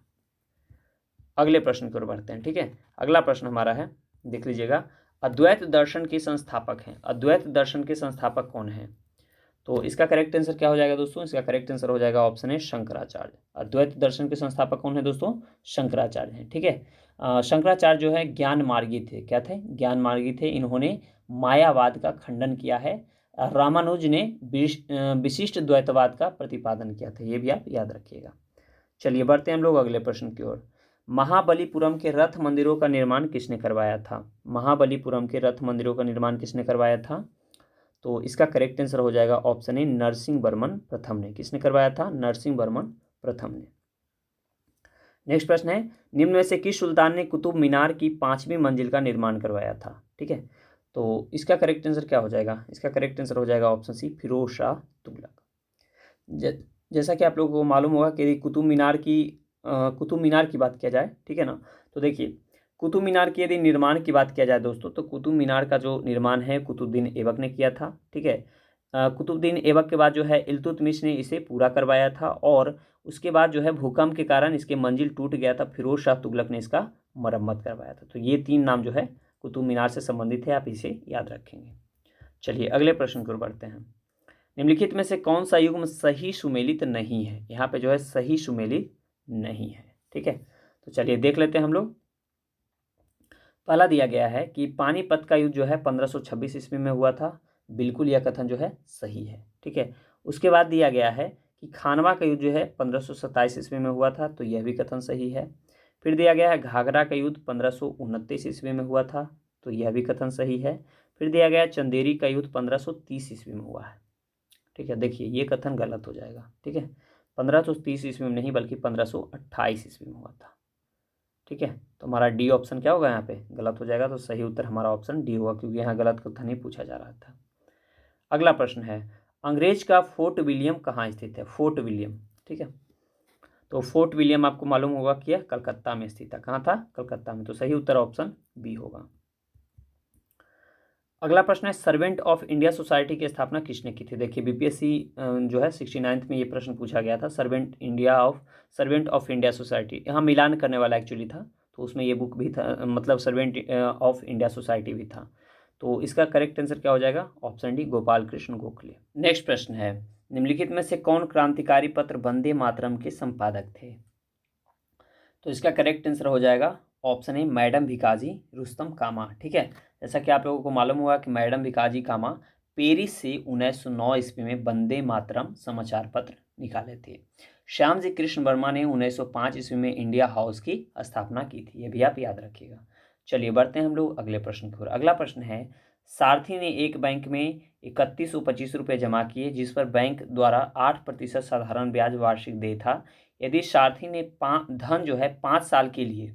अगले प्रश्न की ओर बढ़ते हैं। ठीक है, अगला प्रश्न हमारा है, देख लीजिएगा, अद्वैत दर्शन के संस्थापक हैं। अद्वैत दर्शन के संस्थापक कौन है? तो इसका करेक्ट आंसर क्या हो जाएगा दोस्तों? इसका करेक्ट आंसर हो जाएगा ऑप्शन है, शंकराचार्य। अद्वैत दर्शन के संस्थापक कौन है दोस्तों? शंकराचार्य हैं। ठीक है, शंकराचार्य जो है ज्ञान मार्गी थे। क्या थे? ज्ञान मार्गी थे। इन्होंने मायावाद का खंडन किया है। रामानुज ने विशिष्ट द्वैतवाद का प्रतिपादन किया था, ये भी आप याद रखिएगा। चलिए बढ़ते हैं हम लोग अगले प्रश्न की ओर। महाबलीपुरम के रथ मंदिरों का निर्माण किसने करवाया था? महाबलीपुरम के रथ मंदिरों का निर्माण किसने करवाया था? तो इसका करेक्ट आंसर हो जाएगा ऑप्शन ए, नरसिंह वर्मन प्रथम ने। किसने करवाया था? नरसिंह वर्मन प्रथम ने। नेक्स्ट प्रश्न है, निम्न में से किस सुल्तान ने कुतुब मीनार की 5वीं मंजिल का निर्माण करवाया था? ठीक है, तो इसका करेक्ट आंसर क्या हो जाएगा? इसका करेक्ट आंसर हो जाएगा ऑप्शन सी, फिरोज शाह तुगलक। जैसा कि आप लोगों को मालूम होगा कि कुतुब मीनार की बात किया जाए, ठीक है ना, तो देखिए कुतुब मीनार की यदि निर्माण की बात किया जाए दोस्तों, तो कुतुब मीनार का जो निर्माण है कुतुबुद्दीन ऐबक ने किया था। ठीक है, कुतुबुद्दीन ऐबक के बाद जो है इल्तुतमिश ने इसे पूरा करवाया था, और उसके बाद जो है भूकंप के कारण इसके मंजिल टूट गया था, फिरोज शाह तुगलक ने इसका मरम्मत करवाया था। तो ये 3 नाम जो है कुतुब मीनार से संबंधित है, आप इसे याद रखेंगे। चलिए अगले प्रश्न की ओर बढ़ते हैं। निम्नलिखित में से कौन सा युग्म सही सुमेलित नहीं है? यहाँ पे जो है सही सुमेलित नहीं है। ठीक है, तो चलिए देख लेते हैं हम लोग। पहला दिया गया है कि पानीपत का युद्ध जो है 1526 ईस्वी में हुआ था। बिल्कुल यह कथन जो है सही है। ठीक है, उसके बाद दिया गया है कि खानवा का युद्ध जो है 1527 ईस्वी में हुआ था, तो यह भी कथन सही है। फिर दिया गया है घाघरा का युद्ध 1529 ईस्वी में हुआ था, तो यह भी कथन सही है। फिर दिया गया चंदेरी का युद्ध 1530 ईस्वी में हुआ है। ठीक है, देखिए ये कथन गलत हो जाएगा। ठीक है, 1530 ईस्वी में नहीं बल्कि 1528 ईस्वी में हुआ था। ठीक है, तो हमारा डी ऑप्शन क्या होगा? यहाँ पे गलत हो जाएगा, तो सही उत्तर हमारा ऑप्शन डी होगा, क्योंकि यहाँ गलत कथन ही पूछा जा रहा था। अगला प्रश्न है, अंग्रेज का फोर्ट विलियम कहाँ स्थित है? फोर्ट विलियम, ठीक है, तो फोर्ट विलियम आपको मालूम होगा कि यह कलकत्ता में स्थित था। कहाँ था? कलकत्ता में, तो सही उत्तर ऑप्शन बी होगा। अगला प्रश्न है, सर्वेंट ऑफ इंडिया सोसाइटी की स्थापना किसने की थी? देखिए बीपीएससी जो है 69th में ये प्रश्न पूछा गया था। सर्वेंट ऑफ इंडिया सोसाइटी, यहाँ मिलान करने वाला एक्चुअली था, तो उसमें ये बुक भी था, मतलब सर्वेंट ऑफ इंडिया सोसाइटी भी था। तो इसका करेक्ट आंसर क्या हो जाएगा? Option D, Gopal Krishna Gokhale. Next प्रश्न है, निम्नलिखित में से कौन क्रांतिकारी पत्र वंदे मातरम के संपादक थे? तो इसका करेक्ट आंसर हो जाएगा option A, madam Bhikaji Rustam Cama. ठीक है, जैसा कि आप लोगों को मालूम होगा कि मैडम भिकाजी कामा पेरिस से 1909 ईस्वी में वंदे मातरम समाचार पत्र निकाले थे। श्याम जी कृष्ण वर्मा ने 1905 ईस्वी में इंडिया हाउस की स्थापना की थी, ये भी आप याद रखिएगा। चलिए बढ़ते हैं हम लोग अगले प्रश्न की ओर। अगला प्रश्न है, सारथी ने एक बैंक में 3125 रुपये जमा किए, जिस पर बैंक द्वारा 8% साधारण ब्याज वार्षिक दे था। यदि सारथी ने धन जो है 5 साल के लिए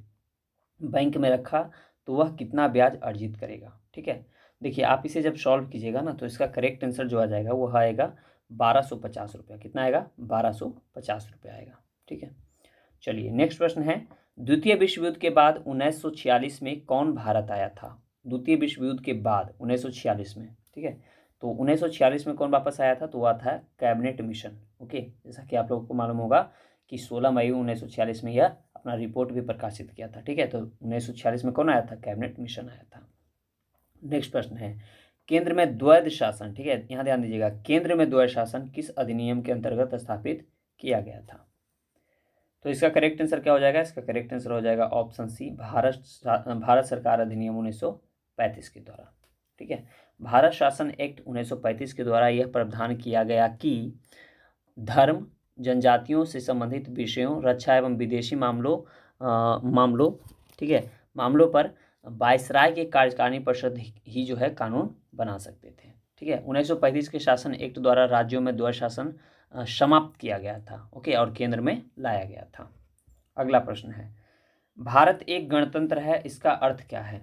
बैंक में रखा, तो वह कितना ब्याज अर्जित करेगा? ठीक है, देखिए आप इसे जब सॉल्व कीजिएगा ना, तो इसका करेक्ट आंसर जो आ जाएगा वो आएगा 1250 रुपया। कितना आएगा? 1250 रुपया आएगा। ठीक है, चलिए नेक्स्ट प्रश्न है, द्वितीय विश्व युद्ध के बाद 1946 में कौन भारत आया था? द्वितीय विश्व युद्ध के बाद 1946 में, ठीक है, तो 1946 में कौन वापस आया था? तो वह था कैबिनेट मिशन। ओके, जैसा कि आप लोगों को मालूम होगा कि 16 मई 1946 में यह अपना रिपोर्ट भी प्रकाशित किया था। ठीक है, तो 1946 में कौन आया था? कैबिनेट मिशन आया था। नेक्स्ट प्रश्न है, केंद्र में द्वैध शासन, ठीक है, यहाँ ध्यान दीजिएगा, केंद्र में द्वैध शासन किस अधिनियम के अंतर्गत स्थापित किया गया था? तो इसका करेक्ट आंसर क्या हो जाएगा? इसका करेक्ट आंसर हो जाएगा ऑप्शन सी, भारत सरकार अधिनियम 1935 के द्वारा। ठीक है, भारत शासन एक्ट 1935 के द्वारा यह प्रावधान किया गया कि धर्म, जनजातियों से संबंधित विषयों, रक्षा एवं विदेशी मामलों ठीक है, मामलों पर वायसराय के कार्यकारिणी परिषद ही जो है कानून बना सकते थे। ठीक है, 1935 के शासन एक्ट द्वारा राज्यों में द्वैध शासन समाप्त किया गया था। ओके, और केंद्र में लाया गया था। अगला प्रश्न है, भारत एक गणतंत्र है, इसका अर्थ क्या है?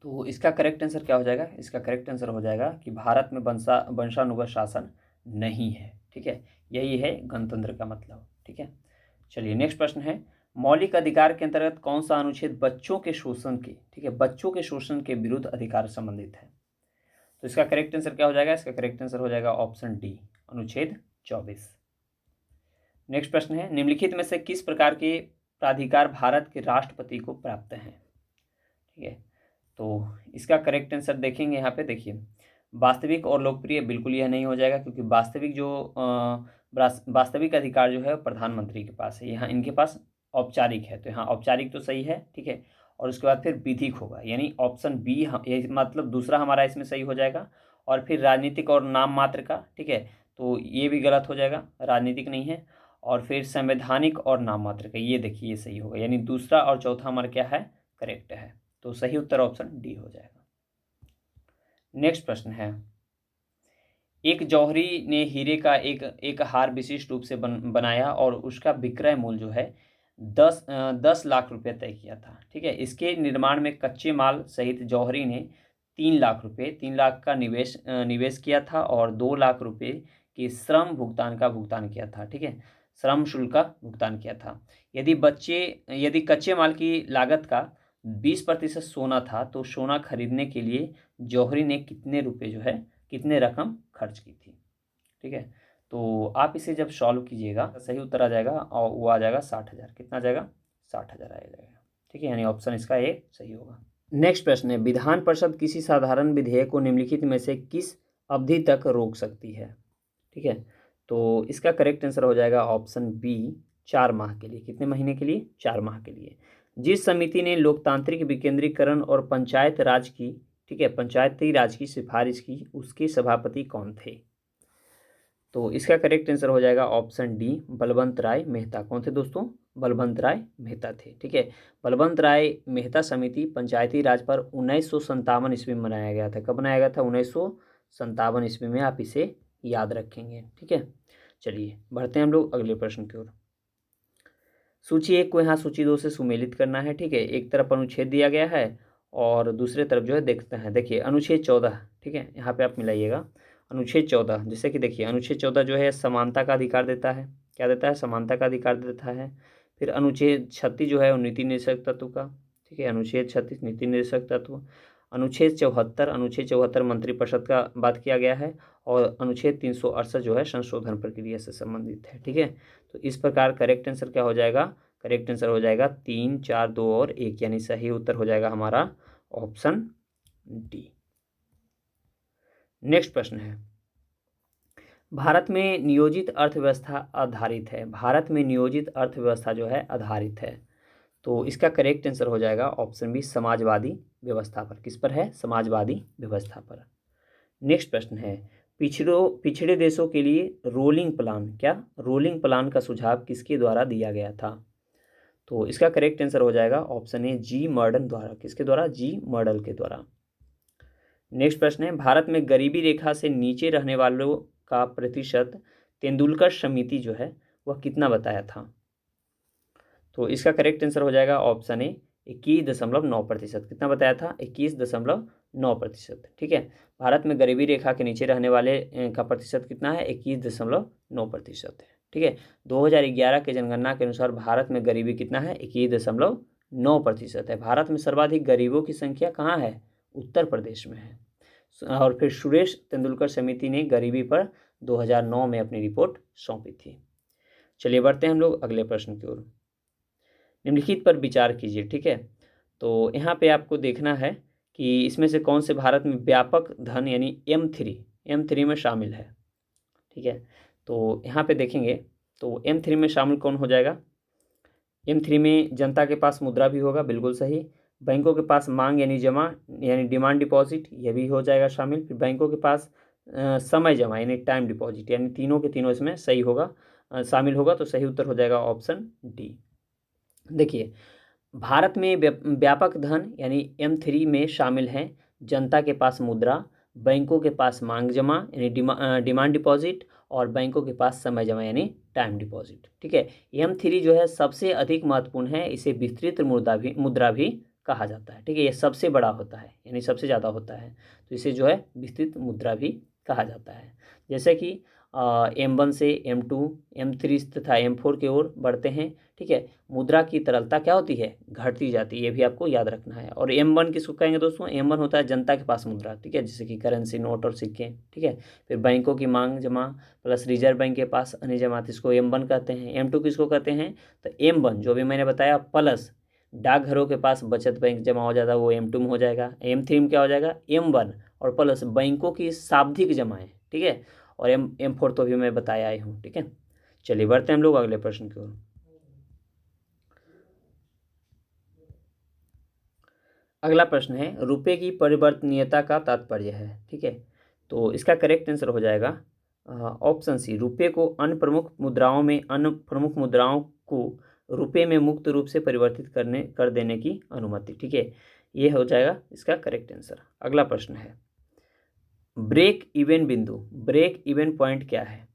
तो इसका करेक्ट आंसर क्या हो जाएगा? इसका करेक्ट आंसर हो जाएगा कि भारत में वंशानुगत शासन नहीं है। ठीक है, यही है गणतंत्र का मतलब। ठीक है, चलिए नेक्स्ट प्रश्न है, मौलिक अधिकार के अंतर्गत कौन सा अनुच्छेद बच्चों के शोषण के, ठीक है, बच्चों के शोषण के विरुद्ध अधिकार संबंधित है? तो इसका करेक्ट आंसर क्या हो जाएगा? इसका करेक्ट आंसर हो जाएगा ऑप्शन डी, अनुच्छेद 24। नेक्स्ट प्रश्न है, निम्नलिखित में से किस प्रकार के प्राधिकार भारत के राष्ट्रपति को प्राप्त हैं? ठीक है, तो इसका करेक्ट आंसर देखेंगे यहाँ पे, देखिए वास्तविक और लोकप्रिय, बिल्कुल यह नहीं हो जाएगा, क्योंकि वास्तविक अधिकार जो है प्रधानमंत्री के पास है। यहाँ इनके पास औपचारिक है, तो यहाँ औपचारिक तो सही है। ठीक है, और उसके बाद फिर विधिक होगा, यानी ऑप्शन बी, मतलब दूसरा हमारा इसमें सही हो जाएगा। और फिर राजनीतिक और नाम मात्र का, ठीक है, तो ये भी गलत हो जाएगा, राजनीतिक नहीं है। और फिर संवैधानिक और नाम मात्र का, ये देखिए ये सही होगा, यानी दूसरा और चौथा हमारा क्या है? करेक्ट है, तो सही उत्तर ऑप्शन डी हो जाएगा। नेक्स्ट प्रश्न है, एक जौहरी ने हीरे का एक हार विशिष्ट रूप से बनाया और उसका विक्रय मूल्य जो है 10 लाख रुपए तय किया था। ठीक है, इसके निर्माण में कच्चे माल सहित जौहरी ने 3 लाख का निवेश किया था और 2 लाख रुपए के श्रम भुगतान किया था। ठीक है, श्रम शुल्क का भुगतान किया था। यदि कच्चे माल की लागत का 20% सोना था तो सोना खरीदने के लिए जौहरी ने कितने रकम खर्च की थी। ठीक है, तो आप इसे जब सॉल्व कीजिएगा सही उत्तर आ जाएगा और वो आ जाएगा 60,000। कितना आ जाएगा? 60,000 आ जाएगा। ठीक है, यानी ऑप्शन इसका ए सही होगा। नेक्स्ट प्रश्न है, विधान परिषद किसी साधारण विधेयक को निम्नलिखित में से किस अवधि तक रोक सकती है। ठीक है, तो इसका करेक्ट आंसर हो जाएगा ऑप्शन बी, 4 माह के लिए। कितने महीने के लिए? 4 माह के लिए। जिस समिति ने लोकतांत्रिक विकेंद्रीकरण और पंचायती राज की सिफारिश की उसके सभापति कौन थे? तो इसका करेक्ट आंसर हो जाएगा ऑप्शन डी, बलवंत राय मेहता। कौन थे दोस्तों? बलवंत राय मेहता थे। ठीक है, बलवंत राय मेहता समिति पंचायती राज पर 1957 ईस्वी में बनाया गया था। कब बनाया गया था? 1957 ईस्वी में। आप इसे याद रखेंगे। ठीक है, चलिए बढ़ते हैं हम लोग अगले प्रश्न की ओर। सूची 1 को यहाँ सूची 2 से सुमेलित करना है। ठीक है, एक तरफ अनुच्छेद दिया गया है और दूसरे तरफ जो है देखते हैं। देखिए अनुच्छेद 14, ठीक है, यहाँ पे आप मिलाइएगा। अनुच्छेद 14, जैसे कि देखिए अनुच्छेद 14 जो है समानता का अधिकार देता है। क्या देता है? समानता का अधिकार देता है। फिर अनुच्छेद 36 जो है वो नीति निर्देशक तत्व का। ठीक है, अनुच्छेद 36 नीति निर्देशक तत्व। अनुच्छेद 74 मंत्रिपरिषद का बात किया गया है और अनुच्छेद 368 जो है संशोधन प्रक्रिया से संबंधित है। ठीक है, तो इस प्रकार करेक्ट आंसर क्या हो जाएगा? करेक्ट आंसर हो जाएगा 3, 4, 2 और 1, यानी सही उत्तर हो जाएगा हमारा ऑप्शन डी। नेक्स्ट प्रश्न है, भारत में नियोजित अर्थव्यवस्था आधारित है। भारत में नियोजित अर्थव्यवस्था जो है आधारित है, तो इसका करेक्ट आंसर हो जाएगा ऑप्शन बी, समाजवादी व्यवस्था पर। किस पर है? समाजवादी व्यवस्था पर। नेक्स्ट प्रश्न है, पिछड़े देशों के लिए रोलिंग प्लान का सुझाव किसके द्वारा दिया गया था? तो इसका करेक्ट आंसर हो जाएगा ऑप्शन ए, जी मॉर्डन द्वारा। किसके द्वारा? जी मॉर्डन के द्वारा। नेक्स्ट प्रश्न है, भारत में गरीबी रेखा से नीचे रहने वालों का प्रतिशत तेंदुलकर समिति जो है वह कितना बताया था? तो इसका करेक्ट आंसर हो जाएगा ऑप्शन ए, 21.9%। कितना बताया था? 21.9%। ठीक है, भारत में गरीबी रेखा के नीचे रहने वाले का प्रतिशत कितना है? 21.9% है। ठीक है, 2011 के जनगणना के अनुसार भारत में गरीबी कितना है? 21.9% है। भारत में सर्वाधिक गरीबों की संख्या कहाँ है? उत्तर प्रदेश में है। और फिर सुरेश तेंदुलकर समिति ने गरीबी पर 2009 में अपनी रिपोर्ट सौंपी थी। चलिए बढ़ते हैं हम लोग अगले प्रश्न की ओर। निम्नलिखित पर विचार कीजिए। ठीक है, तो यहाँ पे आपको देखना है कि इसमें से कौन से भारत में व्यापक धन यानी M3 में शामिल है। ठीक है, तो यहाँ पे देखेंगे तो M3 में शामिल कौन हो जाएगा? M3 में जनता के पास मुद्रा भी होगा, बिल्कुल सही। बैंकों के पास मांग यानी जमा यानी डिमांड डिपॉजिट, ये भी हो जाएगा शामिल। फिर बैंकों के पास समय जमा यानी टाइम डिपॉजिट, यानी तीनों के तीनों इसमें सही होगा, शामिल होगा। तो सही उत्तर हो जाएगा ऑप्शन डी। देखिए, भारत में व्यापक धन यानी M3 में शामिल हैं जनता के पास मुद्रा, बैंकों के पास मांग जमा यानी डिमांड डिपॉजिट और बैंकों के पास समय जमा यानी टाइम डिपॉजिट। ठीक है, M3 जो है सबसे अधिक महत्वपूर्ण है, इसे विस्तृत मुद्रा भी कहा जाता है। ठीक है, ये सबसे बड़ा होता है यानी सबसे ज़्यादा होता है, तो इसे जो है विस्तृत मुद्रा भी कहा जाता है। जैसे कि M1 से M2, M3 तथा M4 की ओर बढ़ते हैं। ठीक है, मुद्रा की तरलता क्या होती है? घटती जाती है, ये भी आपको याद रखना है। और M1 किसको कहेंगे दोस्तों? M1 होता है जनता के पास मुद्रा। ठीक है, जैसे कि करेंसी, नोट और सिक्के। ठीक है, फिर बैंकों की मांग जमा प्लस रिजर्व बैंक के पास अन्य जमा, इसको M1 कहते हैं। M2 किसको कहते हैं? तो M1 जो भी मैंने बताया प्लस डाकघरों के पास बचत बैंक जमा हो जाता है, वो M2 में हो जाएगा। M3 में क्या हो जाएगा? M1 और प्लस बैंकों की शाब्दिक जमाएँ। ठीक है, और M4 तो भी मैं बताया ही हूँ। ठीक है, चलिए बढ़ते हैं हम लोग अगले प्रश्न की ओर। अगला प्रश्न है, रुपए की परिवर्तनीयता का तात्पर्य है। ठीक है, तो इसका करेक्ट आंसर हो जाएगा ऑप्शन सी, रुपए को अन्य प्रमुख मुद्राओं को रुपए में मुक्त रूप से परिवर्तित कर देने की अनुमति। ठीक है, ये हो जाएगा इसका करेक्ट आंसर। अगला प्रश्न है, ब्रेक इवन बिंदु, ब्रेक इवन पॉइंट क्या है?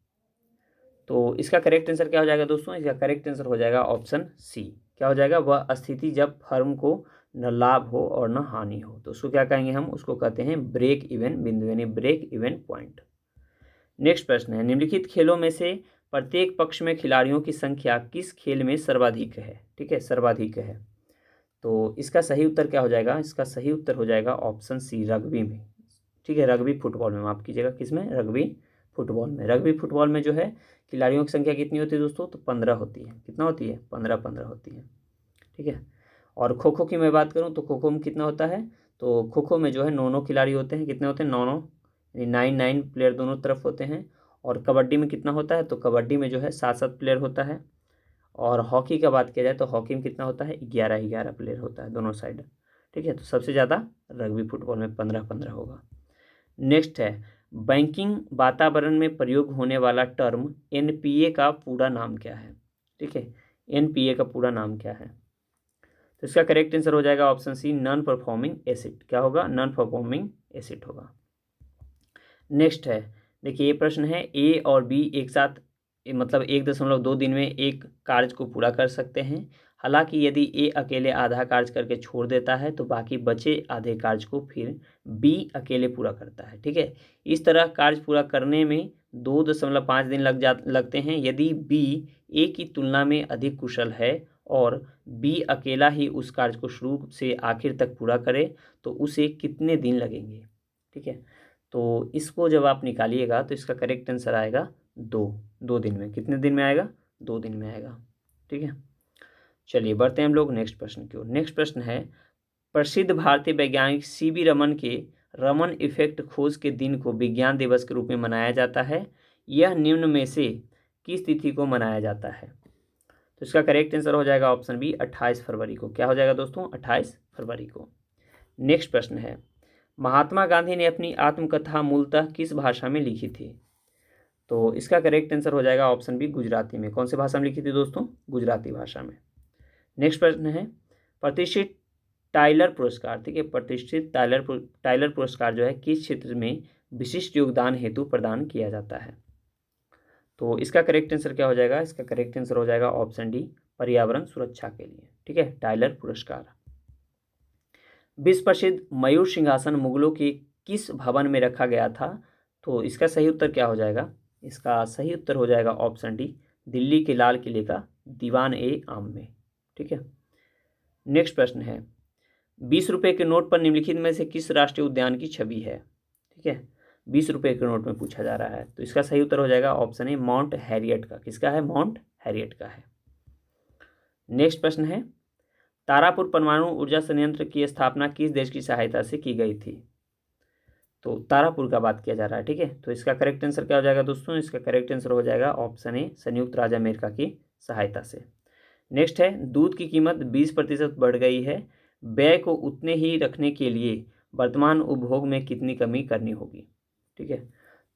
तो इसका करेक्ट आंसर क्या हो जाएगा दोस्तों? इसका करेक्ट आंसर हो जाएगा ऑप्शन सी। क्या हो जाएगा? वह स्थिति जब फर्म को न लाभ हो और न हानि हो, तो उसको क्या कहेंगे हम? उसको कहते हैं ब्रेक इवन बिंदु, यानी ब्रेक इवन पॉइंट। नेक्स्ट प्रश्न है, निम्नलिखित खेलों में से प्रत्येक पक्ष में खिलाड़ियों की संख्या किस खेल में सर्वाधिक है? ठीक है, सर्वाधिक है। तो इसका सही उत्तर क्या हो जाएगा? इसका सही उत्तर हो जाएगा ऑप्शन सी, रग्बी में। ठीक है, रग्बी फुटबॉल में, माफ कीजिएगा, किसमें? रग्बी फुटबॉल में। रग्बी फुटबॉल में जो है खिलाड़ियों की संख्या कितनी होती है दोस्तों? तो 15 होती है। कितना होती है? 15 होती है। ठीक है। और खो खो की मैं बात करूं तो खो खो में कितना होता है? तो खो खो में जो है 9 खिलाड़ी होते हैं। कितने होते हैं? 9, यानी 9 प्लेयर दोनों तरफ होते हैं। और कबड्डी में कितना होता है? तो कबड्डी में जो है 7 प्लेयर होता है। और हॉकी का बात किया जाए तो हॉकी में कितना होता है? 11 प्लेयर होता है दोनों साइड। ठीक है, तो सबसे ज़्यादा रग्बी फुटबॉल में 15 होगा। नेक्स्ट है, बैंकिंग वातावरण में प्रयोग होने वाला टर्म एनपीए का पूरा नाम क्या है? ठीक है, एनपीए का पूरा नाम क्या है? तो इसका करेक्ट आंसर हो जाएगा option C, non performing asset. क्या होगा? नॉन परफॉर्मिंग एसिड होगा। नेक्स्ट है, देखिए ये प्रश्न है, ए और बी एक साथ मतलब 1.2 दिन में एक कार्य को पूरा कर सकते हैं। हालांकि यदि ए अकेले आधा कार्य करके छोड़ देता है तो बाकी बचे आधे कार्य को फिर बी अकेले पूरा करता है। ठीक है, इस तरह कार्य पूरा करने में 2.5 दिन लगते हैं। यदि बी ए की तुलना में अधिक कुशल है और बी अकेला ही उस कार्य को शुरू से आखिर तक पूरा करे तो उसे कितने दिन लगेंगे? ठीक है, तो इसको जब आप निकालिएगा तो इसका करेक्ट आंसर आएगा 2 दिन में। कितने दिन में आएगा? 2 दिन में आएगा। ठीक है, चलिए बढ़ते हैं हम लोग नेक्स्ट प्रश्न की ओर। नेक्स्ट प्रश्न है, प्रसिद्ध भारतीय वैज्ञानिक सीवी रमन के रमन इफेक्ट खोज के दिन को विज्ञान दिवस के रूप में मनाया जाता है। यह निम्न में से किस तिथि को मनाया जाता है? तो इसका करेक्ट आंसर हो जाएगा ऑप्शन बी, 28 फरवरी को। क्या हो जाएगा दोस्तों? 28 फरवरी को। नेक्स्ट प्रश्न है, महात्मा गांधी ने अपनी आत्मकथा मूलतः किस भाषा में लिखी थी? तो इसका करेक्ट आंसर हो जाएगा ऑप्शन बी, गुजराती में। कौन सी भाषा में लिखी थी दोस्तों? गुजराती भाषा में। नेक्स्ट प्रश्न है, प्रतिष्ठित टाइलर पुरस्कार, ठीक है, प्रतिष्ठित टाइलर पुरस्कार जो है किस क्षेत्र में विशिष्ट योगदान हेतु प्रदान किया जाता है? तो इसका करेक्ट आंसर क्या हो जाएगा? इसका करेक्ट आंसर हो जाएगा ऑप्शन डी, पर्यावरण सुरक्षा के लिए। ठीक है, टाइलर पुरस्कार। विश्व प्रसिद्ध मयूर सिंहासन मुगलों के किस भवन में रखा गया था? तो इसका सही उत्तर क्या हो जाएगा? इसका सही उत्तर हो जाएगा ऑप्शन डी, दिल्ली के लाल किले का दीवान ए आम में। ठीक है, नेक्स्ट प्रश्न है, 20 रुपये के नोट पर निम्नलिखित में से किस राष्ट्रीय उद्यान की छवि है? ठीक है, 20 रुपये के नोट में पूछा जा रहा है, तो इसका सही उत्तर हो जाएगा ऑप्शन ए, माउंट हैरियट का। किसका है? माउंट हैरियट का है। नेक्स्ट प्रश्न है, तारापुर परमाणु ऊर्जा संयंत्र की स्थापना किस देश की सहायता से की गई थी? तो तारापुर का बात किया जा रहा है। ठीक है, तो इसका करेक्ट आंसर क्या हो जाएगा दोस्तों? इसका करेक्ट आंसर हो जाएगा ऑप्शन ए, संयुक्त राज्य अमेरिका की सहायता से। नेक्स्ट है, दूध की कीमत 20% बढ़ गई है, व्यय को उतने ही रखने के लिए वर्तमान उपभोग में कितनी कमी करनी होगी? ठीक है,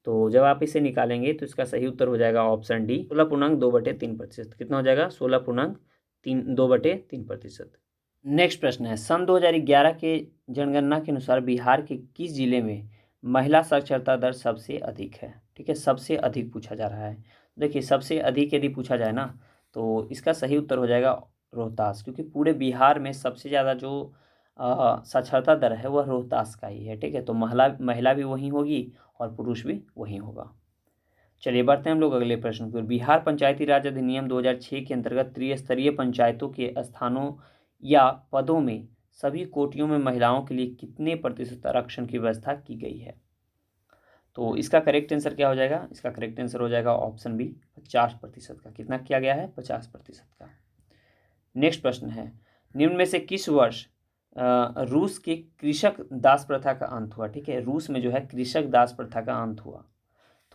तो जब आप इसे निकालेंगे तो इसका सही उत्तर हो जाएगा ऑप्शन डी, 16.2/3%। कितना हो जाएगा? 16.2/3%। नेक्स्ट प्रश्न है, सन 2011 के जनगणना के अनुसार बिहार के किस जिले में महिला साक्षरता दर सबसे अधिक है? ठीक है, सबसे अधिक पूछा जा रहा है। देखिए, सबसे अधिक यदि पूछा जाए ना तो इसका सही उत्तर हो जाएगा रोहतास, क्योंकि पूरे बिहार में सबसे ज़्यादा जो साक्षरता दर है वह रोहतास का ही है। ठीक है, तो महिला भी वहीं होगी और पुरुष भी वहीं होगा। चलिए बढ़ते हैं हम लोग अगले प्रश्न की ओर। बिहार पंचायती राज अधिनियम 2006 के अंतर्गत त्रिस्तरीय पंचायतों के स्थानों या पदों में सभी कोटियों में महिलाओं के लिए कितने प्रतिशत आरक्षण की व्यवस्था की गई है? तो इसका करेक्ट आंसर क्या हो जाएगा? इसका करेक्ट आंसर हो जाएगा ऑप्शन बी, 50% का। कितना किया गया है? 50% का। नेक्स्ट प्रश्न है, निम्न में से किस वर्ष रूस के कृषक दास प्रथा का अंत हुआ? ठीक है, रूस में जो है कृषक दास प्रथा का अंत हुआ,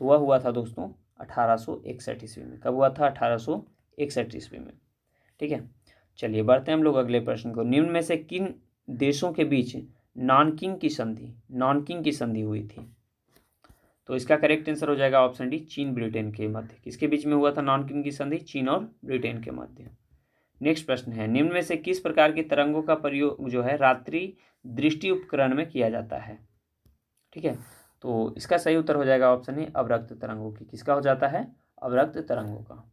तो वह हुआ था दोस्तों 1861 ईस्वी में। कब हुआ था? 1861 ईस्वी में। ठीक है, चलिए बढ़ते हैं हम लोग अगले प्रश्न को। निम्न में से किन देशों के बीच नानकिंग की संधि हुई थी? तो इसका करेक्ट आंसर हो जाएगा ऑप्शन डी, चीन ब्रिटेन के मध्य। किसके बीच में हुआ था नानकिंग की संधि? चीन और ब्रिटेन के मध्य। नेक्स्ट प्रश्न है, निम्न में से किस प्रकार की तरंगों का प्रयोग जो है रात्रि दृष्टि उपकरण में किया जाता है? ठीक है, तो इसका सही उत्तर हो जाएगा ऑप्शन ए अवरक्त तरंगों की। किसका हो जाता है? अवरक्त तरंगों का।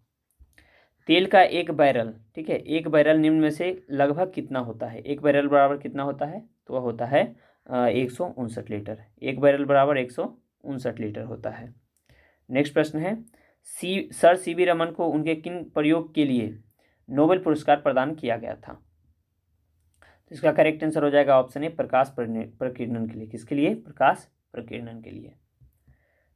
तेल का एक बैरल, ठीक है, एक बैरल निम्न में से लगभग कितना होता है? एक बैरल बराबर कितना होता है? तो वह होता है 159 लीटर। एक बैरल बराबर 159 लीटर होता है। नेक्स्ट प्रश्न है, सर सीवी रमन को उनके किन प्रयोग के लिए नोबेल पुरस्कार प्रदान किया गया था? तो इसका करेक्ट आंसर हो जाएगा ऑप्शन ए प्रकाश प्रकीर्णन के लिए। किसके लिए? प्रकाश प्रकीर्णन के लिए।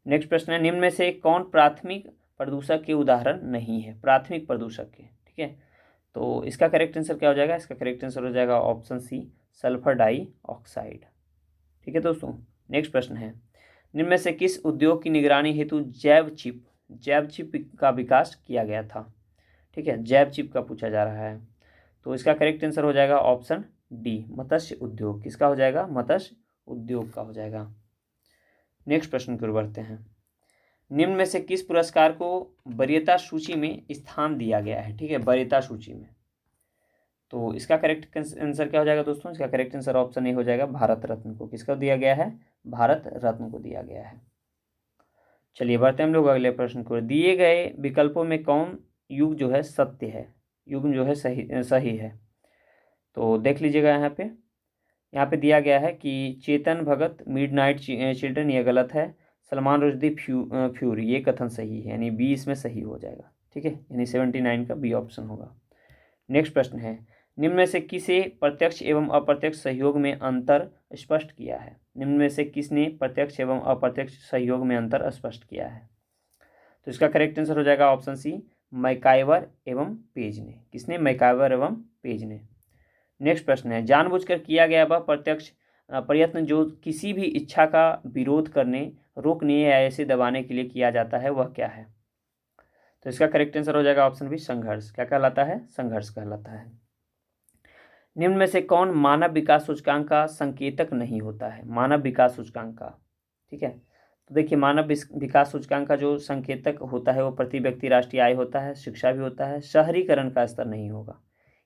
नेक्स्ट प्रश्न है, निम्न में से कौन प्राथमिक प्रदूषक के उदाहरण नहीं है? प्राथमिक प्रदूषक के, ठीक है, तो इसका करेक्ट आंसर क्या हो जाएगा? इसका करेक्ट आंसर हो जाएगा ऑप्शन सी सल्फर डाइऑक्साइड। ठीक है दोस्तों। नेक्स्ट प्रश्न है, निम्न में से किस उद्योग की निगरानी हेतु जैव चिप का विकास किया गया था? ठीक है, जैव चिप का पूछा जा रहा है, तो इसका करेक्ट आंसर हो जाएगा ऑप्शन डी मत्स्य उद्योग। किसका हो जाएगा? मत्स्य उद्योग का हो जाएगा। नेक्स्ट प्रश्न की ओर बढ़ते हैं, निम्न में से किस पुरस्कार को वरीयता सूची में स्थान दिया गया है? ठीक है, वरीयता सूची में, तो इसका करेक्ट आंसर क्या हो जाएगा दोस्तों? इसका करेक्ट आंसर ऑप्शन ए हो जाएगा भारत रत्न को। किसका दिया गया है? भारत रत्न को दिया गया है। चलिए बढ़ते हैं हम लोग अगले प्रश्न को। दिए गए विकल्पों में कौन युग जो है सत्य है, युग जो है सही है? तो देख लीजिएगा यहाँ पे दिया गया है कि चेतन भगत मिडनाइट चिल्ड्रन, ये गलत है। सलमान रुश्दी फ्यूरी, ये कथन सही है, यानी बी इसमें सही हो जाएगा। ठीक है, यानी 79 का बी ऑप्शन होगा। नेक्स्ट प्रश्न है, निम्न में से किसे प्रत्यक्ष एवं अप्रत्यक्ष सहयोग में अंतर स्पष्ट किया है? निम्न में से किसने प्रत्यक्ष एवं अप्रत्यक्ष सहयोग में अंतर स्पष्ट किया है? तो इसका करेक्ट आंसर हो जाएगा ऑप्शन सी मैकाइवर एवं पेज ने। किसने? मैकाइवर एवं पेज ने। नेक्स्ट प्रश्न है, जानबूझकर किया गया वह प्रत्यक्ष प्रयत्न जो किसी भी इच्छा का विरोध करने, रोकने या ऐसे दबाने के लिए किया जाता है, वह क्या है? तो इसका करेक्ट आंसर हो जाएगा ऑप्शन बी संघर्ष। क्या कहलाता है? संघर्ष कहलाता है। निम्न में से कौन मानव विकास सूचकांक का संकेतक नहीं होता है? मानव विकास सूचकांक का, ठीक है, तो देखिए मानव विकास सूचकांक का जो संकेतक होता है वो प्रति व्यक्ति राष्ट्रीय आय होता है, शिक्षा भी होता है, शहरीकरण का स्तर नहीं होगा,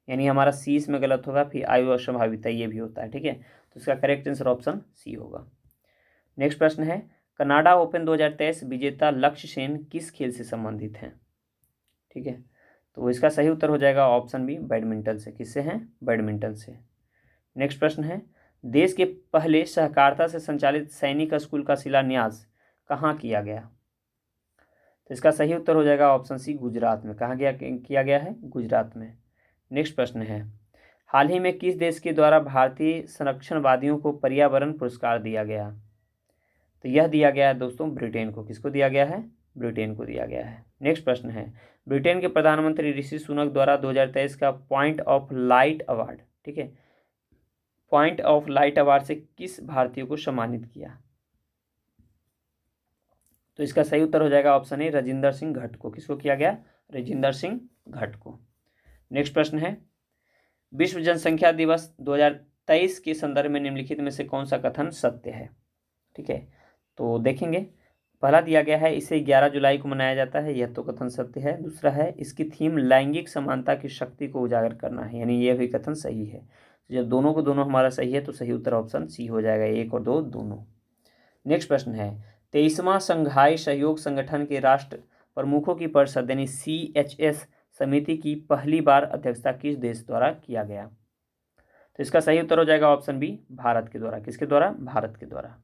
यानी हमारा सी इसमें गलत होगा, फिर आयु और संभाविता ये भी होता है। ठीक है, तो इसका करेक्ट आंसर ऑप्शन सी होगा। नेक्स्ट प्रश्न है, कनाडा ओपन 2023 विजेता लक्ष्य सेन किस खेल से संबंधित हैं? ठीक है, तो इसका सही उत्तर हो जाएगा ऑप्शन बी बैडमिंटन से। किससे हैं? बैडमिंटन से। नेक्स्ट प्रश्न है, देश के पहले सहकारिता से संचालित सैनिक स्कूल का शिलान्यास कहाँ किया गया? तो इसका सही उत्तर हो जाएगा ऑप्शन सी गुजरात में। कहाँ किया गया है? गुजरात में। नेक्स्ट प्रश्न है, हाल ही में किस देश के द्वारा भारतीय संरक्षणवादियों को पर्यावरण पुरस्कार दिया गया? तो यह दिया गया है दोस्तों ब्रिटेन को। किसको दिया गया है? ब्रिटेन को दिया गया है। नेक्स्ट प्रश्न है, ब्रिटेन के प्रधानमंत्री ऋषि सुनक द्वारा 2023 का पॉइंट ऑफ लाइट अवार्ड, ठीक है, पॉइंट ऑफ लाइट अवार्ड से किस भारतीय को सम्मानित किया? तो इसका सही उत्तर हो जाएगा ऑप्शन ए राजिंदर सिंह भट्ट को। किसको किया गया? राजिंदर सिंह भट्ट को। नेक्स्ट प्रश्न है, विश्व जनसंख्या दिवस 2023 के संदर्भ में निम्नलिखित में से कौन सा कथन सत्य है? ठीक है, तो देखेंगे, पहला दिया गया है इसे 11 जुलाई को मनाया जाता है, यह तो कथन सत्य है। दूसरा है इसकी थीम लैंगिक समानता की शक्ति को उजागर करना है, यानी यह भी कथन सही है। तो जब दोनों को दोनों हमारा सही है तो सही उत्तर ऑप्शन सी हो जाएगा, 1 और 2 दोनों। नेक्स्ट प्रश्न है, 23वां शंघाई सहयोग संगठन के राष्ट्र प्रमुखों की परिषद यानी CHS समिति की पहली बार अध्यक्षता किस देश द्वारा किया गया? तो इसका सही उत्तर हो जाएगा ऑप्शन बी भारत के द्वारा। किसके द्वारा? भारत के द्वारा।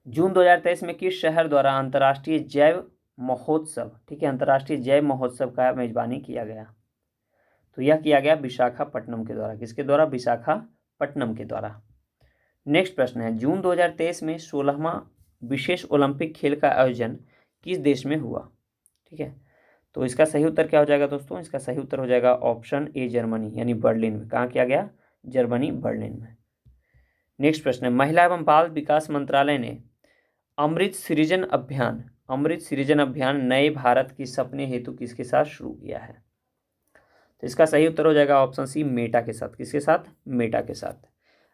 जून 2023 में किस शहर द्वारा अंतर्राष्ट्रीय जैव महोत्सव, ठीक है, अंतर्राष्ट्रीय जैव महोत्सव का मेजबानी किया गया? तो यह किया गया विशाखापट्टनम के द्वारा। किसके द्वारा? विशाखापट्टनम के द्वारा। नेक्स्ट प्रश्न है, जून 2023 में 16वां विशेष ओलंपिक खेल का आयोजन किस देश में हुआ? ठीक है, तो इसका सही उत्तर क्या हो जाएगा दोस्तों? इसका सही उत्तर हो जाएगा ऑप्शन ए जर्मनी, यानी बर्लिन में। कहाँ किया गया? जर्मनी, बर्लिन में। नेक्स्ट प्रश्न है, महिला एवं बाल विकास मंत्रालय ने अमृत सृजन अभियान नए भारत के सपने हेतु किसके साथ शुरू किया है? तो इसका सही उत्तर हो जाएगा ऑप्शन सी मेटा के साथ। किसके साथ? मेटा के साथ।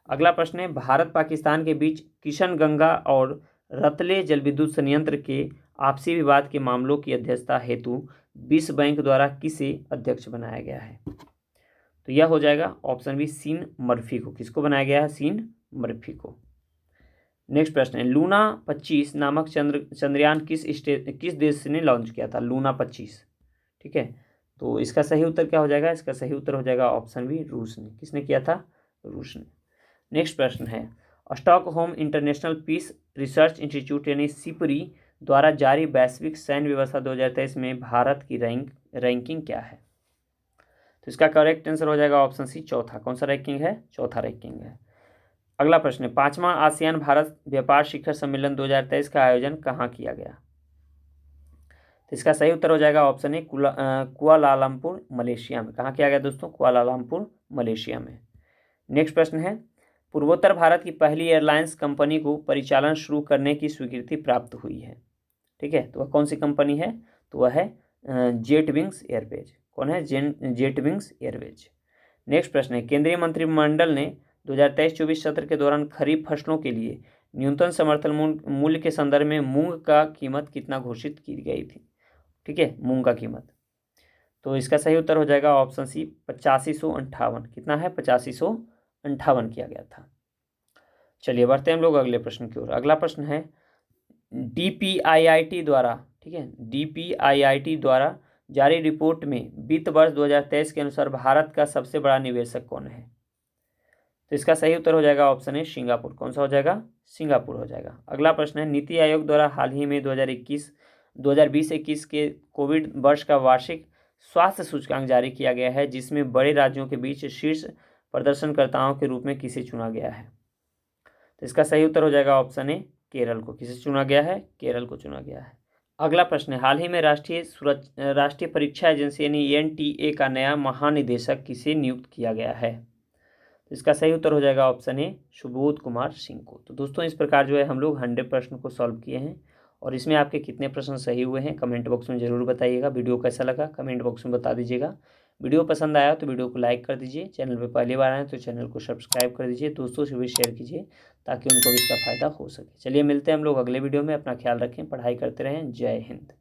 अगला प्रश्न है, भारत पाकिस्तान के बीच किशनगंगा और रतले जलविद्युत संयंत्र के आपसी विवाद के मामलों की अध्यक्षता हेतु विश्व बैंक द्वारा किसे अध्यक्ष बनाया गया है? तो यह हो जाएगा ऑप्शन बी सीन मर्फी को। किसको बनाया गया है? सीन मर्फी को। नेक्स्ट प्रश्न है, लूना 25 नामक चंद्रयान किस देश ने लॉन्च किया था? लूना 25, ठीक है। तो इसका सही उत्तर क्या हो जाएगा? इसका सही उत्तर हो जाएगा ऑप्शन बी, रूस ने। किसने किया था? रूस ने। नेक्स्ट प्रश्न है, Stockholm International Peace Research Institute यानी सिपरी द्वारा जारी वैश्विक सैन्य व्यवस्था 2023 में भारत की रैंकिंग क्या है? तो इसका करेक्ट आंसर हो जाएगा ऑप्शन सी, चौथा। कौन सा रैंकिंग है? चौथा रैंकिंग है। अगला प्रश्न है, 5वां आसियान भारत व्यापार शिखर सम्मेलन 2023 का आयोजन कहाँ किया गया? तो इसका सही उत्तर हो जाएगा ऑप्शन ए, कुआलालंपुर मलेशिया में। कहाँ किया गया दोस्तों? कुआलालंपुर मलेशिया में। नेक्स्ट प्रश्न है, पूर्वोत्तर भारत की पहली एयरलाइंस कंपनी को परिचालन शुरू करने की स्वीकृति प्राप्त हुई है, ठीक है। तो वह कौन सी कंपनी है? तो वह है जेटविंग्स एयरवेज। कौन है? जेटविंग्स एयरवेज। नेक्स्ट प्रश्न है, केंद्रीय मंत्रिमंडल ने 2023-24 सत्र के दौरान खरीफ फसलों के लिए न्यूनतम समर्थन मूल्य के संदर्भ में मूंग का कीमत कितना घोषित की गई थी? ठीक है, मूंग का कीमत। तो इसका सही उत्तर हो जाएगा ऑप्शन सी, 8558। कितना है? 8558 किया गया था। चलिए बढ़ते हैं हम लोग अगले प्रश्न की ओर। अगला प्रश्न है, DPIIT द्वारा, ठीक है, DPIIT द्वारा जारी रिपोर्ट में वित्त वर्ष 2023 के अनुसार भारत का सबसे बड़ा निवेशक कौन है? तो इसका सही उत्तर हो जाएगा ऑप्शन ए, सिंगापुर। कौन सा हो जाएगा? सिंगापुर हो जाएगा। अगला प्रश्न है, नीति आयोग द्वारा हाल ही में 2020-21 के कोविड वर्ष का वार्षिक स्वास्थ्य सूचकांक जारी किया गया है, जिसमें बड़े राज्यों के बीच शीर्ष प्रदर्शनकर्ताओं के रूप में किसे चुना गया है? तो इसका सही उत्तर हो जाएगा ऑप्शन ए, केरल को। किसे चुना गया है? केरल को चुना गया है। अगला प्रश्न है, हाल ही में राष्ट्रीय परीक्षा एजेंसी यानी NTA का नया महानिदेशक किसे नियुक्त किया गया है? तो इसका सही उत्तर हो जाएगा ऑप्शन ए, सुबोध कुमार सिंह को। तो दोस्तों इस प्रकार जो है हम लोग 100 प्रश्न को सॉल्व किए हैं, और इसमें आपके कितने प्रश्न सही हुए हैं कमेंट बॉक्स में ज़रूर बताइएगा। वीडियो कैसा लगा कमेंट बॉक्स में बता दीजिएगा। वीडियो पसंद आया तो वीडियो को लाइक कर दीजिए, चैनल पर पहली बार आए तो चैनल को सब्सक्राइब कर दीजिए, दोस्तों से भी शेयर कीजिए ताकि उनको भी इसका फ़ायदा हो सके। चलिए मिलते हैं हम लोग अगले वीडियो में। अपना ख्याल रखें, पढ़ाई करते रहें। जय हिंद।